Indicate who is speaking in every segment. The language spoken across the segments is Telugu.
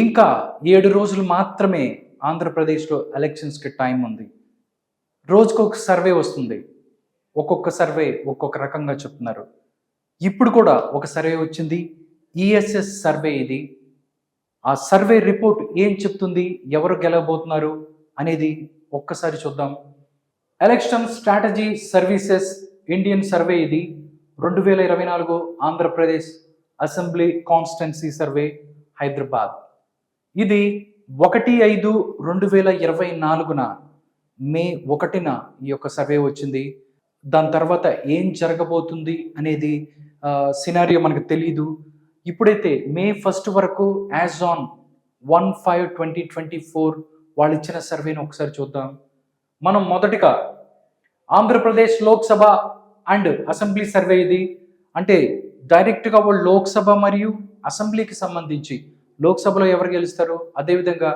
Speaker 1: ఇంకా 7 రోజులు మాత్రమే ఆంధ్రప్రదేశ్‌లో ఎలక్షన్స్‌కి టైం ఉంది. రోజుకొక సర్వే వస్తుంది. ఒక్కొక్క సర్వే ఒక్కొక్క రకంగా చెప్తున్నారు. ఇప్పుడు కూడా ఒక సర్వే వచ్చింది. ఈఎస్ఎస్ సర్వే ఇది. ఆ సర్వే రిపోర్ట్ ఏం చెప్తుంది? ఎవరు గెలవబోతున్నారు? అనేది ఒక్కసారి చూద్దాం. Election strategy services Indian survey ఇది. 2024 Andhra Pradesh assembly constituency survey Hyderabad. ఇది 1/5/2024 మే 1న ఈ యొక్క సర్వే వచ్చింది. దాని తర్వాత ఏం జరగబోతుంది అనేది సినారియో మనకు తెలీదు. ఇప్పుడైతే మే 1 వరకు యాజ్ ఆన్ 1/5/2024 వాళ్ళు ఇచ్చిన సర్వేని ఒకసారి చూద్దాం. మనం మొదటిగా Andhra Pradesh Lok Sabha and assembly survey ఇది. అంటే డైరెక్ట్గా వాళ్ళు లోక్సభ మరియు అసెంబ్లీకి సంబంధించి లోక్సభలో ఎవరు గెలుస్తారు, అదేవిధంగా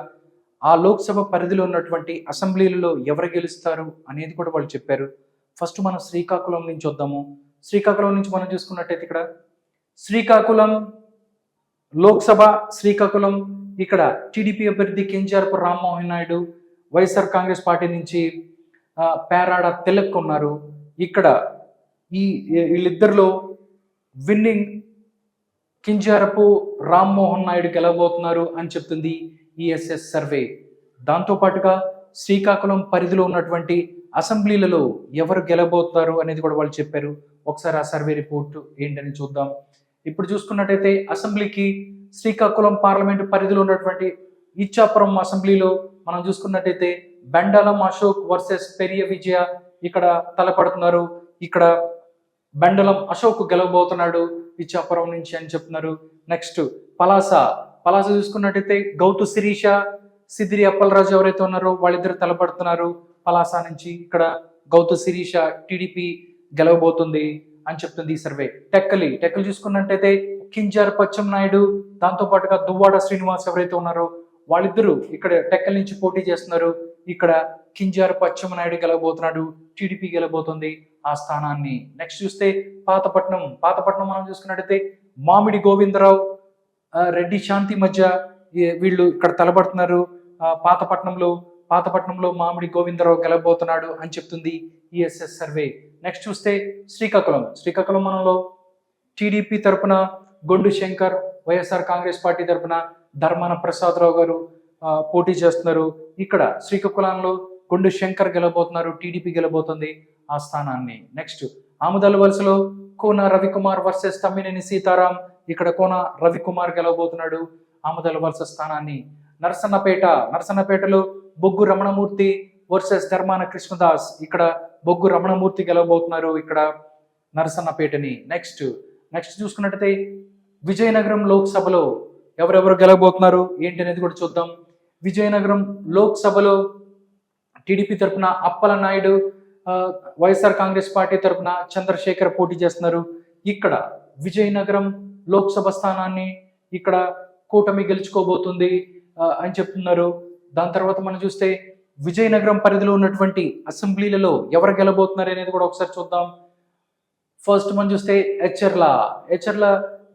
Speaker 1: ఆ లోక్సభ పరిధిలో ఉన్నటువంటి అసెంబ్లీలలో ఎవరు గెలుస్తారు అనేది కూడా వాళ్ళు చెప్పారు. ఫస్ట్ మనం శ్రీకాకుళం నుంచి వద్దాము. శ్రీకాకుళం నుంచి మనం చూసుకున్నట్టయితే ఇక్కడ శ్రీకాకుళం లోక్సభ శ్రీకాకుళం ఇక్కడ టీడీపీ అభ్యర్థి కింజారపు రామ్మోహన్ నాయుడు, వైఎస్ఆర్ కాంగ్రెస్ పార్టీ నుంచి పేరాడ తిలక్ ఉన్నారు. ఇక్కడ వీళ్ళిద్దరిలో విన్నింగ్ కింజారపు రామ్మోహన్ నాయుడు గెలవబోతున్నారు అని చెప్తుంది ఈఎస్ఎస్ సర్వే. దాంతోపాటుగా శ్రీకాకుళం పరిధిలో ఉన్నటువంటి అసెంబ్లీలలో ఎవరు గెలవబోతున్నారు అనేది కూడా వాళ్ళు చెప్పారు. ఒకసారి ఆ సర్వే రిపోర్ట్ ఏంటని చూద్దాం. ఇప్పుడు చూసుకున్నట్టయితే అసెంబ్లీకి శ్రీకాకుళం పార్లమెంటు పరిధిలో ఉన్నటువంటి ఇచ్చాపురం అసెంబ్లీలో మనం చూసుకున్నట్టయితే బెండలం అశోక్ వర్సెస్ పెరియ విజయ ఇక్కడ తలపడుతున్నారు. ఇక్కడ బెండలం అశోక్ గెలవబోతున్నాడు ఇచ్చాపురం నుంచి అని చెప్తున్నారు. నెక్స్ట్ పలాస చూసుకున్నట్టయితే గౌతు శిరీష, సిద్దిరి అప్పలరాజు ఎవరైతే ఉన్నారో వాళ్ళిద్దరు తలపడుతున్నారు పలాస నుంచి. ఇక్కడ గౌతు శిరీష టీడీపీ గెలవబోతుంది అని చెప్తుంది ఈ సర్వే. టెక్కలి చూసుకున్నట్టయితే కింజారపు అచ్చెన్నాయుడు, దాంతో పాటుగా దువ్వాడ శ్రీనివాస్ ఎవరైతే ఉన్నారో వాళ్ళిద్దరూ ఇక్కడ టెక్కలి నుంచి పోటీ చేస్తున్నారు. ఇక్కడ కింజారపు అచ్చెన్నాయుడు గెలవబోతున్నాడు, టీడీపీ గెలవబోతుంది ఆ స్థానాన్ని. నెక్స్ట్ చూస్తే పాతపట్నం మనం చూసుకున్నట్టయితే మామిడి గోవిందరావు, రెడ్డి శాంతి మధ్య వీళ్ళు ఇక్కడ తలబడుతున్నారు. పాతపట్నంలో మామిడి గోవిందరావు గెలవబోతున్నాడు అని చెప్తుంది ఈఎస్ఎస్ సర్వే. నెక్స్ట్ చూస్తే శ్రీకాకుళం మనలో టీడీపీ తరపున గొండు శంకర్, వైఎస్ఆర్ కాంగ్రెస్ పార్టీ తరపున ధర్మాన ప్రసాదరావు గారు పోటీ చేస్తున్నారు. ఇక్కడ శ్రీకాకుళంలో గొండు శంకర్ గెలవబోతున్నారు, టీడీపీ గెలవబోతుంది ఆ స్థానాన్ని. నెక్స్ట్ ఆముదాల వలసలో కోన రవికుమార్ వర్సెస్ తమ్మినేని సీతారాం, ఇక్కడ కోన రవికుమార్ గెలవబోతున్నాడు ఆముదాల వలస స్థానాన్ని. నరసన్నపేటలో బొగ్గు రమణమూర్తి వర్సెస్ ధర్మాన కృష్ణదాస్, ఇక్కడ బొగ్గు రమణమూర్తి గెలవబోతున్నారు ఇక్కడ నరసన్నపేటని. నెక్స్ట్ చూసుకున్నట్టయితే విజయనగరం లోక్సభలో ఎవరెవరు గెలవబోతున్నారు ఏంటి అనేది కూడా చూద్దాం. విజయనగరం లోక్సభలో టీడీపీ తరఫున అప్పల నాయుడు, వైఎస్ఆర్ కాంగ్రెస్ పార్టీ తరఫున చంద్రశేఖర్ పోటీ చేస్తున్నారు. ఇక్కడ విజయనగరం లోక్సభ స్థానాన్ని ఇక్కడ కూటమి గెలుచుకోబోతుంది అని చెప్తున్నారు. దాని తర్వాత మనం చూస్తే విజయనగరం పరిధిలో ఉన్నటువంటి అసెంబ్లీలలో ఎవరు గెలవబోతున్నారు అనేది కూడా ఒకసారి చూద్దాం. ఫస్ట్ మనం చూస్తే హెచ్చర్ల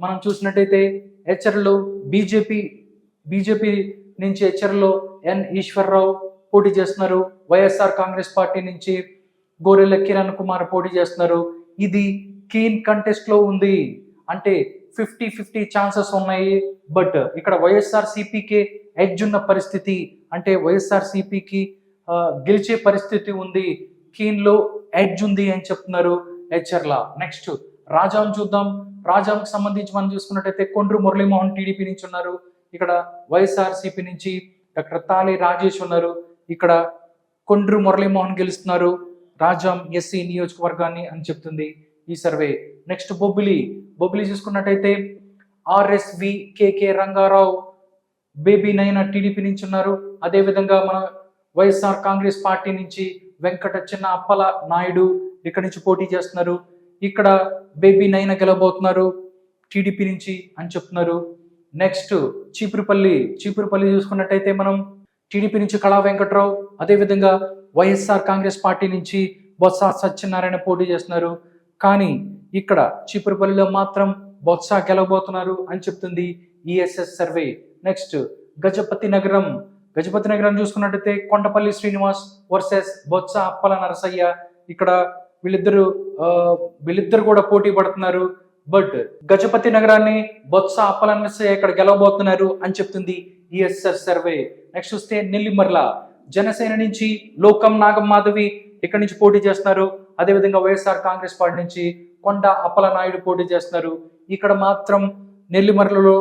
Speaker 1: మనం చూసినట్టయితే హెచ్చర్లో బీజేపీ నుంచి హెచ్చర్లో ఎన్ ఈశ్వర్రావు పోటీ చేస్తున్నారు. వైఎస్ఆర్ కాంగ్రెస్ పార్టీ నుంచి గోరెల్ల కిరణ్ కుమార్ పోటీ చేస్తున్నారు. ఇది కీన్ కంటెస్ట్ లో ఉంది, అంటే 50-50 ఛాన్సెస్ ఉన్నాయి. బట్ ఇక్కడ వైఎస్ఆర్ సిపికి ఎడ్జ్ ఉన్న పరిస్థితి, అంటే వైఎస్ఆర్ సిపికి గెలిచే పరిస్థితి ఉంది, కీన్ లో ఎడ్జ్ ఉంది అని చెప్తున్నారు హెచ్చర్ల. నెక్స్ట్ రాజాం చూద్దాం. రాజాంకి సంబంధించి మనం చూసుకున్నట్టయితే కొండ్రు మురళీమోహన్ టీడీపీ నుంచి ఉన్నారు. ఇక్కడ వైఎస్ఆర్ సిపి నుంచి డాక్టర్ తాలి రాజేష్ ఉన్నారు. ఇక్కడ కొండ్రు మురళీమోహన్ గెలుస్తున్నారు రాజాం ఎస్సీ నియోజకవర్గాన్ని అని చెప్తుంది ఈ సర్వే. నెక్స్ట్ బొబ్బిలి చూసుకున్నట్టయితే ఆర్ఎస్వి కేకే రంగారావు, బేబీ నైనా టీడీపీ నుంచి ఉన్నారు. అదేవిధంగా మన వైఎస్ఆర్ కాంగ్రెస్ పార్టీ నుంచి వెంకట చిన్న అప్పల నాయుడు ఇక్కడ నుంచి పోటీ చేస్తున్నారు. ఇక్కడ బేబీ నైనా గెలవబోతున్నారు టీడీపీ నుంచి అని చెప్తున్నారు. నెక్స్ట్ చీపురుపల్లి చూసుకున్నట్టయితే మనం టీడీపీ నుంచి కళా వెంకట్రావు, అదేవిధంగా వైఎస్ఆర్ కాంగ్రెస్ పార్టీ నుంచి బొత్స సత్యనారాయణ పోటీ చేస్తున్నారు. కానీ ఇక్కడ చీపురుపల్లిలో మాత్రం బొత్స గెలవబోతున్నారు అని చెప్తుంది ఈఎస్ఎస్ సర్వే. నెక్స్ట్ గజపతి నగరం. గజపతి నగరం చూసుకున్నట్టయితే కొండపల్లి శ్రీనివాస్ వర్సెస్ బొత్స అప్పల నరసయ్య. ఇక్కడ వీళ్ళిద్దరు కూడా పోటీ పడుతున్నారు. బట్ గజపతి నగరాన్ని బొత్స అప్పల నరసయ్య ఇక్కడ గెలవబోతున్నారు అని చెప్తుంది ఈఎస్ఆర్ సర్వే. నెక్స్ట్ చూస్తే నెల్లిమర్ల జనసేన నుంచి లోకం నాగమాధవి ఇక్కడ నుంచి పోటీ చేస్తున్నారు. అదేవిధంగా వైఎస్ఆర్ కాంగ్రెస్ పార్టీ నుంచి కొండ అప్పల నాయుడు పోటీ చేస్తున్నారు. ఇక్కడ మాత్రం నెల్లిమర్లలో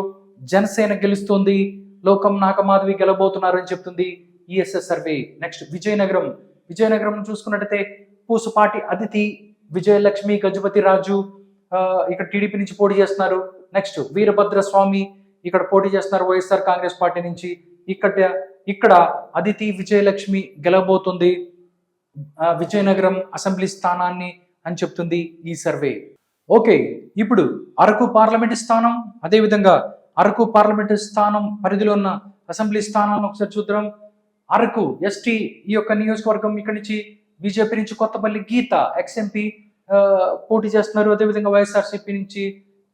Speaker 1: జనసేన గెలుస్తుంది, లోకం నాగమాధవి గెలబోతున్నారు అని చెప్తుంది ఈఎస్ఎస్ సర్వే. నెక్స్ట్ విజయనగరం చూసుకున్నట్టయితే పూసపాటి అదితి, విజయలక్ష్మి, గజపతి రాజు ఇక్కడ టీడీపీ నుంచి పోటీ చేస్తున్నారు. నెక్స్ట్ వీరభద్ర స్వామి ఇక్కడ పోటీ చేస్తున్నారు వైఎస్ఆర్ కాంగ్రెస్ పార్టీ నుంచి. ఇక్కడ అదితి, విజయలక్ష్మి గెలవబోతుంది విజయనగరం అసెంబ్లీ స్థానాన్ని అని చెప్తుంది ఈ సర్వే. ఓకే, ఇప్పుడు అరకు పార్లమెంటు స్థానం, అదేవిధంగా అరకు పార్లమెంటు స్థానం పరిధిలో ఉన్న అసెంబ్లీ స్థానాలను ఒకసారి చూద్దాం. అరకు ఎస్టీ ఈ యొక్క నియోజకవర్గం, ఇక్కడ నుంచి బీజేపీ నుంచి కొత్తపల్లి గీత ఎక్స్ఎంపీ పోటీ చేస్తున్నారు. అదేవిధంగా వైఎస్ఆర్సీపీ నుంచి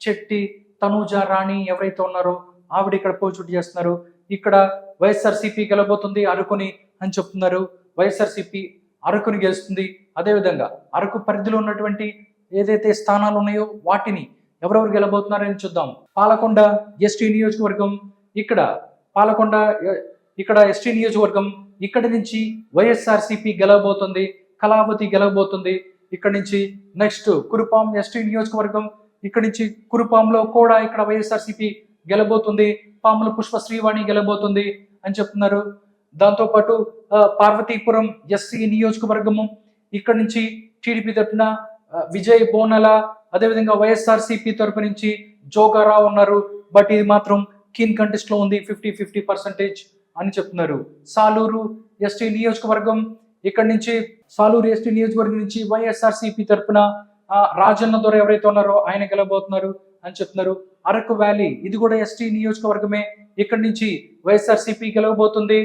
Speaker 1: చెట్టి తనూజ రాణి ఎవరైతే ఉన్నారో ఆవిడ ఇక్కడ పోటీ చేస్తున్నారు. ఇక్కడ వైఎస్ఆర్సీపీ గెలబోతుంది అరకుని అని చెప్తున్నారు. వైఎస్ఆర్సీపీ అరకుని గెలుస్తుంది. అదేవిధంగా అరకు పరిధిలో ఉన్నటువంటి ఏదైతే స్థానాలు ఉన్నాయో వాటిని ఎవరెవరు గెలబోతున్నారని చూద్దాం. పాలకొండ ఎస్టీ నియోజకవర్గం, ఇక్కడ ఎస్టీ నియోజకవర్గం, ఇక్కడ నుంచి వైఎస్ఆర్సీపీ గెలవబోతుంది, కళావతి గెలవబోతుంది. ఇక్కడ నుంచి నెక్స్ట్ కురుపాం ఎస్టీ నియోజకవర్గం, ఇక్కడ నుంచి కురుపాంలో కూడా ఇక్కడ వైఎస్ఆర్సీపీ గెలబోతుంది, పాముల పుష్ప శ్రీవాణి గెలబోతుంది అని చెప్తున్నారు. దాంతోపాటు పార్వతీపురం ఎస్సీ నియోజకవర్గము, ఇక్కడ నుంచి టీడీపీ తరఫున విజయ్ బోనల, అదేవిధంగా వైఎస్ఆర్సీపీ తరపు నుంచి జోగారావు ఉన్నారు. బట్ ఇది మాత్రం కీన్ కంటెస్ట్ లో ఉంది, 50-50% అని చెప్తున్నారు. సాలూరు ఎస్టీ నియోజకవర్గం, ఇక్కడ నుంచి సాలూరు ఎస్టీ నియోజకవర్గం నుంచి వైఎస్ఆర్సీపీ తరఫున రాజన్న దొర ఎవరైతే ఉన్నారో ఆయన గెలవబోతున్నారు అని చెప్తున్నారు. అరకు వ్యాలీ ఇది కూడా ఎస్టీ నియోజకవర్గమే, ఇక్కడ నుంచి వైఎస్ఆర్సీపీ గెలవబోతుంది.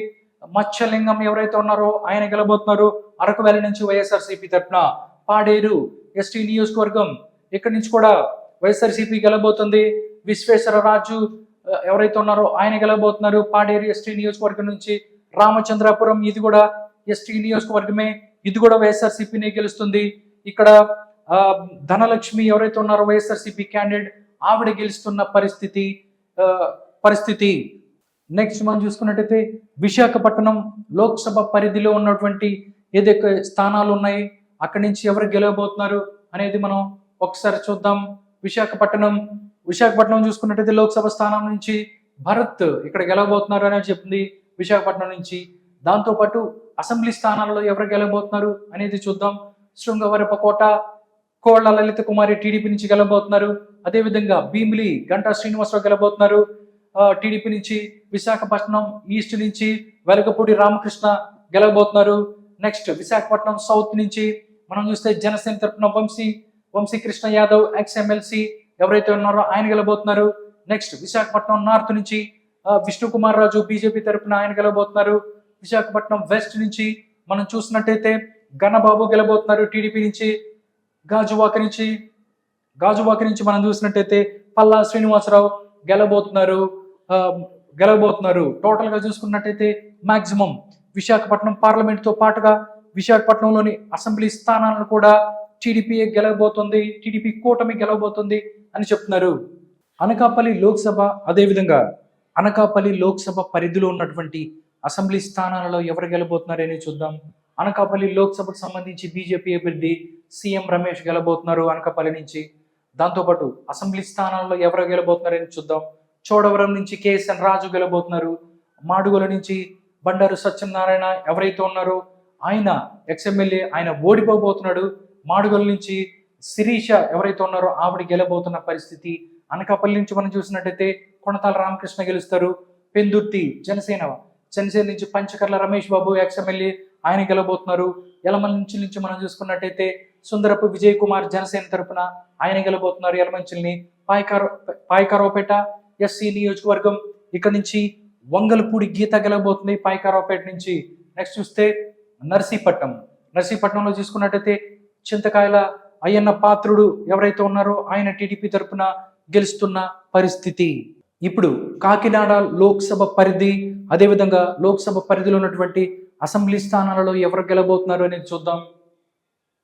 Speaker 1: మత్స్యలింగం ఎవరైతే ఉన్నారో ఆయన గెలవబోతున్నారు అరకు వ్యాలీ నుంచి వైఎస్ఆర్సీపీ తరఫున. పాడేరు ఎస్టీ నియోజకవర్గం, ఇక్కడ నుంచి కూడా వైఎస్ఆర్సీపీ గెలవబోతుంది. విశ్వేశ్వరరాజు ఎవరైతే ఉన్నారో ఆయన గెలవబోతున్నారు పాడేరు ఎస్టీ నియోజకవర్గం నుంచి. రామచంద్రాపురం ఇది కూడా ఎస్టీ నియోజకవర్గమే, ఇది కూడా వైఎస్ఆర్సీపీనే గెలుస్తుంది. ఇక్కడ ధనలక్ష్మి ఎవరైతే ఉన్నారో వైఎస్ఆర్సీపీ క్యాండిడేట్ ఆవిడ గెలుస్తున్న పరిస్థితి. నెక్స్ట్ మనం చూసుకున్నట్టయితే విశాఖపట్నం లోక్సభ పరిధిలో ఉన్నటువంటి ఏదైతే స్థానాలు ఉన్నాయి అక్కడి నుంచి ఎవరు గెలవబోతున్నారు అనేది మనం ఒకసారి చూద్దాం. విశాఖపట్నం చూసుకున్నట్టయితే లోక్సభ స్థానం నుంచి భరత్ ఇక్కడ గెలవబోతున్నారు అనేది చెప్తుంది విశాఖపట్నం నుంచి. దాంతోపాటు అసెంబ్లీ స్థానాలలో ఎవరు గెలవబోతున్నారు అనేది చూద్దాం. శృంగవరపకోట కోళ్ల లలిత కుమారి టీడీపీ నుంచి గెలవబోతున్నారు. అదేవిధంగా భీమిలి గంటా శ్రీనివాసరావు గెలవబోతున్నారు టీడీపీ నుంచి. విశాఖపట్నం ఈస్ట్ నుంచి వెలగపూడి రామకృష్ణ గెలవబోతున్నారు. నెక్స్ట్ విశాఖపట్నం సౌత్ నుంచి మనం చూస్తే జనసేన తరఫున వంశీ కృష్ణ యాదవ్ ఎక్స్ఎమ్మెల్సీ ఎవరైతే ఉన్నారో ఆయన గెలవబోతున్నారు. నెక్స్ట్ విశాఖపట్నం నార్త్ నుంచి విష్ణు కుమార్ రాజు బీజేపీ తరఫున ఆయన గెలవబోతున్నారు. విశాఖపట్నం వెస్ట్ నుంచి మనం చూసినట్టయితే గణబాబు గెలవబోతున్నారు టీడీపీ నుంచి. గాజువాక నుంచి మనం చూసినట్టయితే పల్లా శ్రీనివాసరావు గెలవబోతున్నారు. టోటల్ గా చూసుకున్నట్టయితే మాక్సిమం విశాఖపట్నం పార్లమెంట్తో పాటుగా విశాఖపట్నంలోని అసెంబ్లీ స్థానాలను కూడా టీడీపీ గెలవబోతుంది, టీడీపీ కూటమి గెలవబోతుంది అని చెప్తున్నారు. అనకాపల్లి లోక్సభ, అదేవిధంగా అనకాపల్లి లోక్సభ పరిధిలో ఉన్నటువంటి అసెంబ్లీ స్థానాలలో ఎవరు గెలబోతున్నారని చూద్దాం. అనకాపల్లి లోక్సభకు సంబంధించి బీజేపీ అభ్యర్థి సీఎం రమేష్ గెలబోతున్నారు అనకాపల్లి నుంచి. దాంతోపాటు అసెంబ్లీ స్థానాలలో ఎవరు గెలబోతున్నారని చూద్దాం. చోడవరం నుంచి కేఎస్ఎన్ రాజు గెలబోతున్నారు. మాడుగుల నుంచి బండారు సత్యనారాయణ ఎవరైతే ఉన్నారో ఆయన ఎక్స్ఎమ్మెల్యే, ఆయన ఓడిపోబోతున్నాడు. మాడుగుల నుంచి శిరీష ఎవరైతే ఉన్నారో ఆవిడ గెలబోతున్న పరిస్థితి. అనకాపల్లి నుంచి మనం చూసినట్టయితే కొనతాల రామకృష్ణ గెలుస్తారు. పెందుర్తి జనసేన నుంచి పంచకర్ల రమేష్ బాబు ఎక్స్ఎమ్మెల్యే ఆయన గెలబోతున్నారు. యలమంచిలి నుంచి మనం చూసుకున్నట్టయితే సుందరపు విజయ్ కుమార్ జనసేన తరపున ఆయన గెలబోతున్నారు యలమంచిలిని. పాయకారావుపేట ఎస్సీ నియోజకవర్గం, ఇక్కడ నుంచి వంగలపూడి గీత గెలబోతుంది పాయకారావుపేట నుంచి. నెక్స్ట్ చూస్తే నర్సీపట్నంలో చూసుకున్నట్టయితే చింతకాయల అయ్యన్న పాత్రుడు ఎవరైతే ఉన్నారో ఆయన టీడీపీ తరపున గెలుస్తున్న పరిస్థితి. ఇప్పుడు కాకినాడ లోక్సభ పరిధి, అదేవిధంగా లోక్సభ పరిధిలో ఉన్నటువంటి అసెంబ్లీ స్థానాలలో ఎవరు గెలబోతున్నారు అనేది చూద్దాం.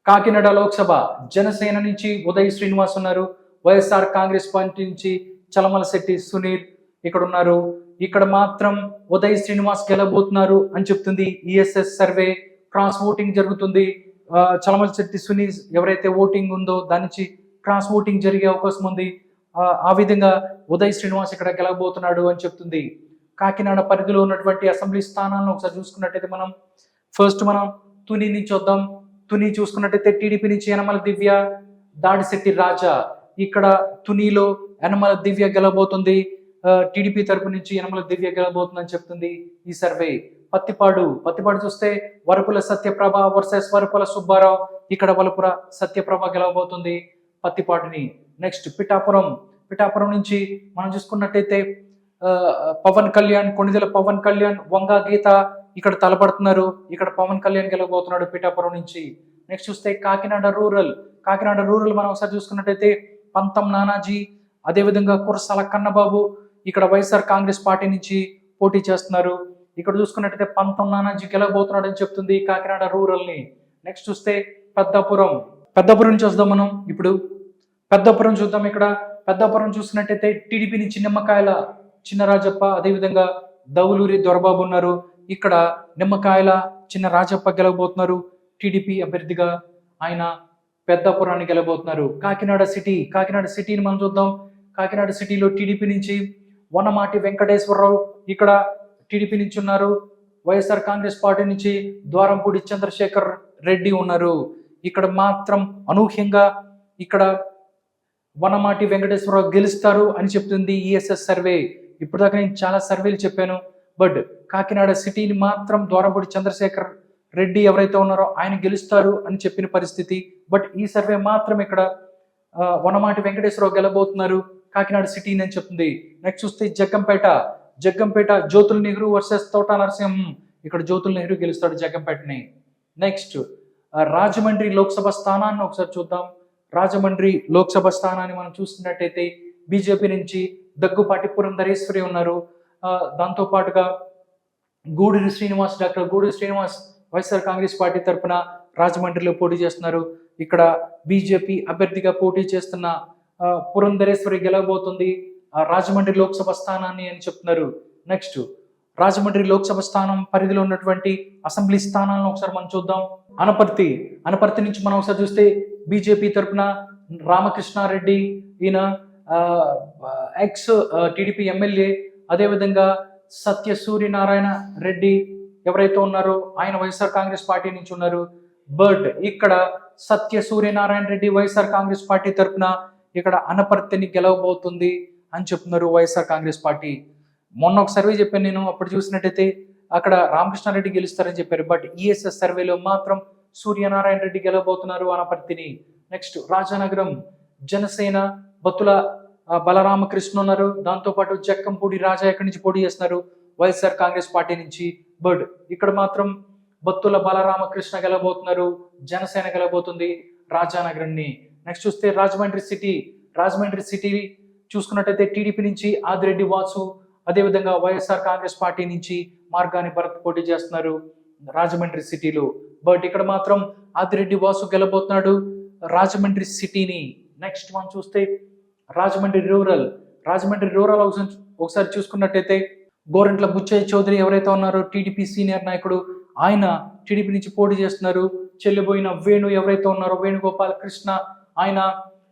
Speaker 1: కాకినాడ లోక్సభ జనసేన నుంచి ఉదయ్ శ్రీనివాస్ ఉన్నారు. వైఎస్ఆర్ కాంగ్రెస్ పార్టీ నుంచి చలమలశెట్టి సునీల్ ఇక్కడ ఉన్నారు. ఇక్కడ మాత్రం ఉదయ్ శ్రీనివాస్ గెలబోతున్నారు అని చెప్తుంది ఈఎస్ఎస్ సర్వే. క్రాస్ ఓటింగ్ జరుగుతుంది. చలమలశెట్టి సునీల్ ఎవరైతే ఓటింగ్ ఉందో దాని నుంచి క్రాస్ ఓటింగ్ జరిగే అవకాశం ఉంది. ఆ విధంగా ఉదయ్ శ్రీనివాస్ ఇక్కడ గెలవబోతున్నాడు అని చెప్తుంది. కాకినాడ పరిధిలో ఉన్నటువంటి అసెంబ్లీ స్థానాలను ఒకసారి చూసుకున్నట్టయితే మనం ఫస్ట్ తుని నుంచి వద్దాం. తుని చూసుకున్నట్టయితే టీడీపీ నుంచి యనమల దివ్య, దాడిశెట్టి రాజా. ఇక్కడ తునిలో యనమల దివ్య గెలవబోతుంది. టీడీపీ తరపు నుంచి యనమల దివ్య గెలవబోతుందని చెప్తుంది ఈ సర్వే. పత్తిపాడు చూస్తే వరపుల సత్యప్రభ వర్సెస్ వరపుల సుబ్బారావు. ఇక్కడ వరపుల సత్యప్రభ గెలవబోతుంది పత్తిపాడుని. నెక్స్ట్ పిఠాపురం నుంచి మనం చూసుకున్నట్టయితే పవన్ కళ్యాణ్, కొణిదెల పవన్ కళ్యాణ్, వంగా గీత ఇక్కడ తలపడుతున్నారు. ఇక్కడ పవన్ కళ్యాణ్ గెలవబోతున్నాడు పిఠాపురం నుంచి. నెక్స్ట్ చూస్తే కాకినాడ రూరల్ మనం ఒకసారి చూసుకున్నట్టయితే పంతం నానాజీ, అదేవిధంగా కురసాల కన్నబాబు ఇక్కడ వైఎస్ఆర్ కాంగ్రెస్ పార్టీ నుంచి పోటీ చేస్తున్నారు. ఇక్కడ చూసుకున్నట్టయితే పంతం నానాజీ గెలవబోతున్నాడు అని చెప్తుంది కాకినాడ రూరల్ ని. నెక్స్ట్ చూస్తే పెద్దపురం నుంచి వద్దాం మనం. ఇప్పుడు పెద్దపురం చూద్దాం. ఇక్కడ పెద్దపురం చూసినట్టయితే టీడీపీ నుంచి నిమ్మకాయల చిన్నరాజప్ప, అదేవిధంగా దౌలూరి దొరబాబు ఉన్నారు. ఇక్కడ నిమ్మకాయల చిన్న రాజప్ప గెలవబోతున్నారు టీడీపీ అభ్యర్థిగా. ఆయన పెద్దపురాన్ని గెలవబోతున్నారు. కాకినాడ సిటీని మనం చూద్దాం. కాకినాడ సిటీలో టీడీపీ నుంచి వనమాటి వెంకటేశ్వరరావు ఇక్కడ టీడీపీ నుంచి ఉన్నారు. వైఎస్ఆర్ కాంగ్రెస్ పార్టీ నుంచి ద్వారంపూడి చంద్రశేఖర్ రెడ్డి ఉన్నారు. ఇక్కడ మాత్రం అనూహ్యంగా ఇక్కడ వనమాటి వెంకటేశ్వరరావు గెలుస్తారు అని చెప్తుంది ఈఎస్ఎస్ సర్వే. ఇప్పటిదాకా నేను చాలా సర్వేలు చెప్పాను, బట్ కాకినాడ సిటీని మాత్రం ద్వారంపూడి చంద్రశేఖర్ రెడ్డి ఎవరైతే ఉన్నారో ఆయన గెలుస్తారు అని చెప్పిన పరిస్థితి. బట్ ఈ సర్వే మాత్రం ఇక్కడ వనమాటి వెంకటేశ్వరరావు గెలబోతున్నారు కాకినాడ సిటీని అని చెప్తుంది. నెక్స్ట్ చూస్తే జగ్గంపేట జ్యోతుల నెహ్రూ వర్సెస్ తోట నరసింహం. ఇక్కడ జ్యోతుల నెహ్రూ గెలుస్తాడు జగ్గంపేటని. నెక్స్ట్ రాజమండ్రి లోక్సభ స్థానాన్ని ఒకసారి చూద్దాం. రాజమండ్రి లోక్సభ స్థానాన్ని మనం చూస్తున్నట్టయితే బీజేపీ నుంచి దగ్గుపాటి పురంధరేశ్వరి ఉన్నారు. దాంతో పాటుగా డాక్టర్ గూడూరి శ్రీనివాస్ వైఎస్ఆర్ కాంగ్రెస్ పార్టీ తరఫున రాజమండ్రిలో పోటీ చేస్తున్నారు. ఇక్కడ బీజేపీ అభ్యర్థిగా పోటీ చేస్తున్న పురంధరేశ్వరి గెలవబోతుంది రాజమండ్రి లోక్సభ స్థానాన్ని అని చెప్తున్నారు. నెక్స్ట్ రాజమండ్రి లోక్సభ స్థానం పరిధిలో ఉన్నటువంటి అసెంబ్లీ స్థానాలను ఒకసారి మనం చూద్దాం. అనపర్తి నుంచి మనం ఒకసారి చూస్తే బీజేపీ తరఫున రామకృష్ణారెడ్డి, ఈయన ఎక్స్ టీడీపీ ఎమ్మెల్యే, అదేవిధంగా సత్య సూర్యనారాయణ రెడ్డి ఎవరైతే ఉన్నారో ఆయన వైఎస్ఆర్ కాంగ్రెస్ పార్టీ నుంచి ఉన్నారు. బట్ ఇక్కడ సత్య సూర్యనారాయణ రెడ్డి వైఎస్ఆర్ కాంగ్రెస్ పార్టీ తరఫున ఇక్కడ అనపర్తిని గెలవబోతుంది అని చెప్తున్నారు వైఎస్ఆర్ కాంగ్రెస్ పార్టీ. మొన్న ఒక సర్వే చెప్పాను నేను, అప్పుడు చూసినట్టయితే అక్కడ రామకృష్ణారెడ్డి గెలుస్తారని చెప్పారు. బట్ ఈఎస్ఎస్ సర్వేలో మాత్రం సూర్యనారాయణ రెడ్డి గెలవబోతున్నారు అనపర్తిని. నెక్స్ట్ రాజానగరం జనసేన బత్తుల బలరామకృష్ణ ఉన్నారు. దాంతోపాటు జక్కంపూడి రాజా ఎక్కడి నుంచి పోటీ చేస్తున్నారు వైఎస్ఆర్ కాంగ్రెస్ పార్టీ నుంచి. బట్ ఇక్కడ మాత్రం బత్తుల బలరామకృష్ణ గెలవబోతున్నారు, జనసేన గెలవబోతుంది రాజానగరాన్ని. నెక్స్ట్ చూస్తే రాజమండ్రి సిటీ చూసుకున్నట్టయితే టీడీపీ నుంచి ఆదిరెడ్డి వాసు, అదేవిధంగా వైఎస్ఆర్ కాంగ్రెస్ పార్టీ నుంచి మార్గాని భరత్ పోటీ చేస్తున్నారు రాజమండ్రి సిటీలో. బట్ ఇక్కడ మాత్రం ఆదిరెడ్డి వాసు గెలబోతున్నాడు రాజమండ్రి సిటీని. నెక్స్ట్ మనం చూస్తే రాజమండ్రి రూరల్ ఒకసారి చూసుకున్నట్టయితే గోరంట్ల బుచ్చయ్య చౌదరి ఎవరైతే ఉన్నారో టీడీపీ సీనియర్ నాయకుడు, ఆయన టీడీపీ నుంచి పోటీ చేస్తున్నారు. చెల్లిపోయిన వేణు ఎవరైతే ఉన్నారో వేణుగోపాల్ కృష్ణ, ఆయన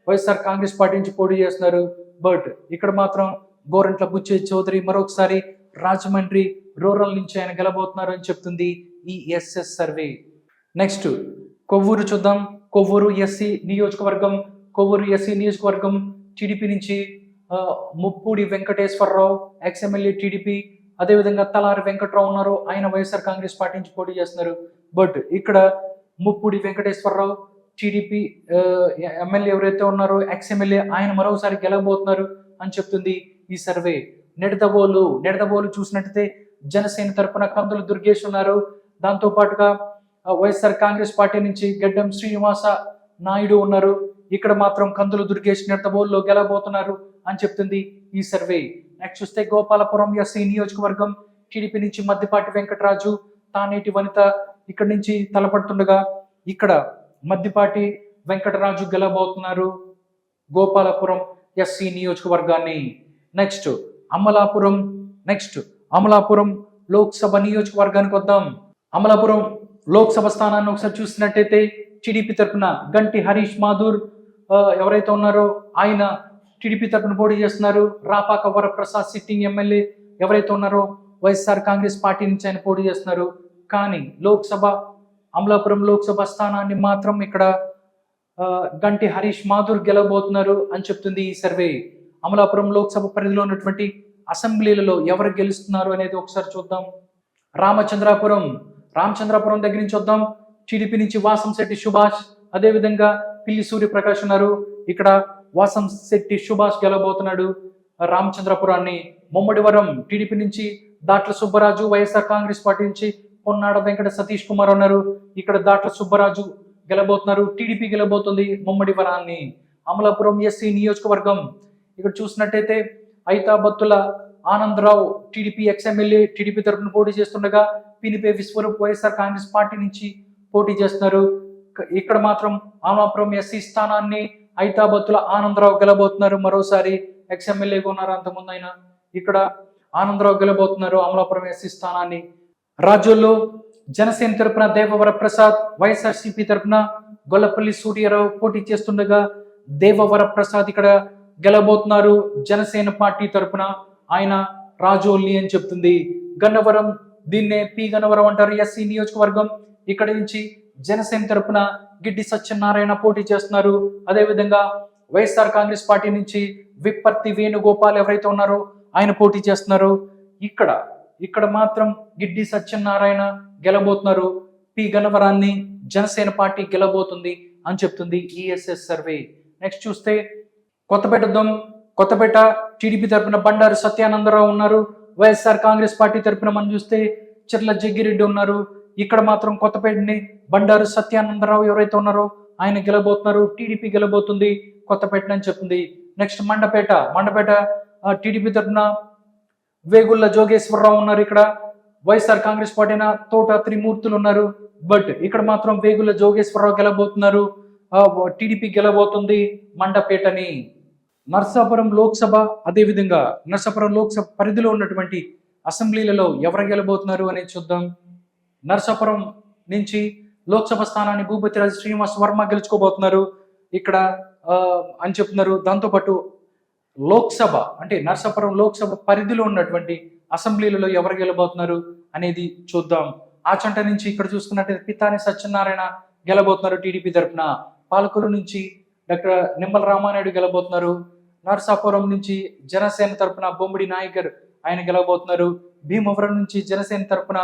Speaker 1: వైఎస్ఆర్ కాంగ్రెస్ పార్టీ నుంచి పోటీ చేస్తున్నారు. బట్ ఇక్కడ మాత్రం గోరంట్ల బుచ్చయ్య చౌదరి మరొకసారి రాజమండ్రి రూరల్ నుంచి ఆయన గెలబోతున్నారు అని చెప్తుంది ఈ ఎస్ఎస్ సర్వే. నెక్స్ట్ కొవ్వూరు చూద్దాం. కొవ్వూరు ఎస్సీ నియోజకవర్గం టీడీపీ నుంచి ముప్పూడి వెంకటేశ్వరరావు ఎక్స్ఎమ్మెల్యే టీడీపీ, అదేవిధంగా తలారి వెంకట్రావు ఉన్నారు, ఆయన వైఎస్ఆర్ కాంగ్రెస్ పార్టీ నుంచి పోటీ చేస్తున్నారు. బట్ ఇక్కడ ముప్పూడి వెంకటేశ్వరరావు టీడీపీ ఎమ్మెల్యే ఎవరైతే ఉన్నారో ఎక్స్ఎమ్మెల్యే, ఆయన మరోసారి గెలవబోతున్నారు అని చెప్తుంది ఈ సర్వే. నిడదవోలు చూసినట్టయితే జనసేన తరపున కందుల దుర్గేష్ ఉన్నారు. దాంతో పాటుగా వైఎస్ఆర్ కాంగ్రెస్ పార్టీ నుంచి గడ్డం శ్రీనివాస నాయుడు ఉన్నారు. ఇక్కడ మాత్రం కందుల దుర్గేష్ నిడదవోలులో గెలవబోతున్నారు అని చెప్తుంది ఈ సర్వే. నెక్స్ట్ చూస్తే గోపాలపురం ఎస్సీ నియోజకవర్గం టీడీపీ నుంచి మద్దిపాటి వెంకటరాజు, తానేటి వనిత ఇక్కడ నుంచి తలపడుతుండగా ఇక్కడ మద్దిపాటి వెంకటరాజు గెలబోతున్నారు గోపాలపురం ఎస్సీ నియోజకవర్గాన్ని. నెక్స్ట్ అమలాపురం లోక్సభ నియోజకవర్గానికి వద్దాం. అమలాపురం లోక్సభ స్థానాన్ని ఒకసారి చూసినట్టయితే టీడీపీ తరఫున గంటి హరీష్ మాధూర్ ఎవరైతే ఉన్నారో ఆయన టీడీపీ తరఫున పోటీ చేస్తున్నారు. రాపాక వరప్రసాద్ సిట్టింగ్ ఎమ్మెల్యే ఎవరైతే ఉన్నారో వైఎస్ఆర్ కాంగ్రెస్ పార్టీ నుంచి ఆయన పోటీ చేస్తున్నారు. కానీ అమలాపురం లోక్సభ స్థానాన్ని మాత్రం ఇక్కడ గంటి హరీష్ మాధూర్ గెలవబోతున్నారు అని చెప్తుంది ఈ సర్వే. అమలాపురం లోక్సభ పరిధిలో ఉన్నటువంటి అసెంబ్లీలలో ఎవరు గెలుస్తున్నారు అనేది ఒకసారి చూద్దాం. రామచంద్రాపురం దగ్గర నుంచి వద్దాం. టీడీపీ నుంచి వాసంశెట్టి సుభాష్, అదేవిధంగా పిల్లి సూర్యప్రకాష్ ఉన్నారు. ఇక్కడ వాసంశెట్టి సుభాష్ గెలవబోతున్నాడు రామచంద్రపురాన్ని. ముమ్మడివరం టీడీపీ నుంచి దాట్ల సుబ్బరాజు, వైఎస్ఆర్ కాంగ్రెస్ పార్టీ నుంచి పొన్నాడ వెంకట సతీష్ కుమార్ ఉన్నారు. ఇక్కడ దాట్ల సుబ్బరాజు గెలబోతున్నారు, టీడీపీ గెలబోతుంది ముమ్మడివరాన్ని. అమలాపురం ఎస్సీ నియోజకవర్గం ఇక్కడ చూసినట్టయితే Aithabathula Anandarao TDP ex-MLA TDP తరఫున పోటీ చేస్తుండగా పినిపే విశ్వరూప్ వైఎస్ఆర్ కాంగ్రెస్ పార్టీ నుంచి పోటీ చేస్తున్నారు. ఇక్కడ మాత్రం అమలాపురం ఎస్సీ స్థానాన్ని ఐతాబత్తుల ఆనందరావు గెలబోతున్నారు. మరోసారి ఎక్స్ఎమ్మెల్యేగా ఉన్నారు అంతకుముందు ఆయన. ఇక్కడ ఆనందరావు గెలబోతున్నారు అమలాపురం ఎస్సీ స్థానాన్ని. రాజ్యంలో జనసేన తరపున దేవవర ప్రసాద్, వైఎస్ఆర్సీపీ తరపున గొల్లపల్లి సూర్యారావు పోటీ చేస్తుండగా దేవవర ప్రసాద్ ఇక్కడ గెలబోతున్నారు జనసేన పార్టీ తరపున. ఆయన రాజోల్ని అని చెప్తుంది. గన్నవరం, దీన్నే పి గన్నవరం అంటారు, ఎస్సీ నియోజకవర్గం. ఇక్కడ నుంచి జనసేన తరపున గిడ్డి సత్యనారాయణ పోటీ చేస్తున్నారు. అదేవిధంగా వైఎస్ఆర్ కాంగ్రెస్ పార్టీ నుంచి విప్పర్తి వేణుగోపాల్ ఎవరైతే ఉన్నారో ఆయన పోటీ చేస్తున్నారు. ఇక్కడ మాత్రం గిడ్డి సత్యనారాయణ గెలబోతున్నారు. పి గన్నవరాన్ని జనసేన పార్టీ గెలబోతుంది అని చెప్తుంది ఈఎస్ఎస్ సర్వే. నెక్స్ట్ చూస్తే కొత్తపేట టీడీపీ తరపున బండారు సత్యానందరావు ఉన్నారు. వైఎస్ఆర్ కాంగ్రెస్ పార్టీ తరపున మనం చూస్తే చిర్ల జగ్గిరెడ్డి ఉన్నారు. ఇక్కడ మాత్రం కొత్తపేటని బండారు సత్యానందరావు ఎవరైతే ఉన్నారో ఆయన గెలబోతున్నారు. టీడీపీ గెలబోతుంది కొత్తపేట అని చెప్తుంది. నెక్స్ట్ మండపేట టీడీపీ తరపున వేగుళ్ళ జోగేశ్వరరావు ఉన్నారు. ఇక్కడ వైఎస్ఆర్ కాంగ్రెస్ పార్టీ తోట త్రిమూర్తులు ఉన్నారు. బట్ ఇక్కడ మాత్రం వేగుళ్ళ జోగేశ్వరరావు గెలబోతున్నారు. టీడీపీ గెలబోతుంది మండపేటని. నర్సాపురం లోక్సభ, అదేవిధంగా నర్సాపురం లోక్సభ పరిధిలో ఉన్నటువంటి అసెంబ్లీలలో ఎవరు గెలబోతున్నారు అనేది చూద్దాం. నర్సాపురం నుంచి లోక్సభ స్థానాన్ని భూపతిరాజు శ్రీనివాస్ వర్మ గెలుచుకోబోతున్నారు ఇక్కడ అని చెప్తున్నారు. దాంతోపాటు లోక్సభ అంటే నర్సాపురం లోక్సభ పరిధిలో ఉన్నటువంటి అసెంబ్లీలలో ఎవరు గెలబోతున్నారు అనేది చూద్దాం. ఆచంట నుంచి ఇక్కడ చూసుకున్నట్టయితే పితాని సత్యనారాయణ గెలబోతున్నారు టీడీపీ తరఫున. పాలకులు నుంచి డాక్టర్ నిమ్మల రామానాయుడు గెలబోతున్నారు. నర్సాపురం నుంచి జనసేన తరఫున బొమ్మిడి నాయకర్ ఆయన గెలవబోతున్నారు. భీమవరం నుంచి జనసేన తరఫున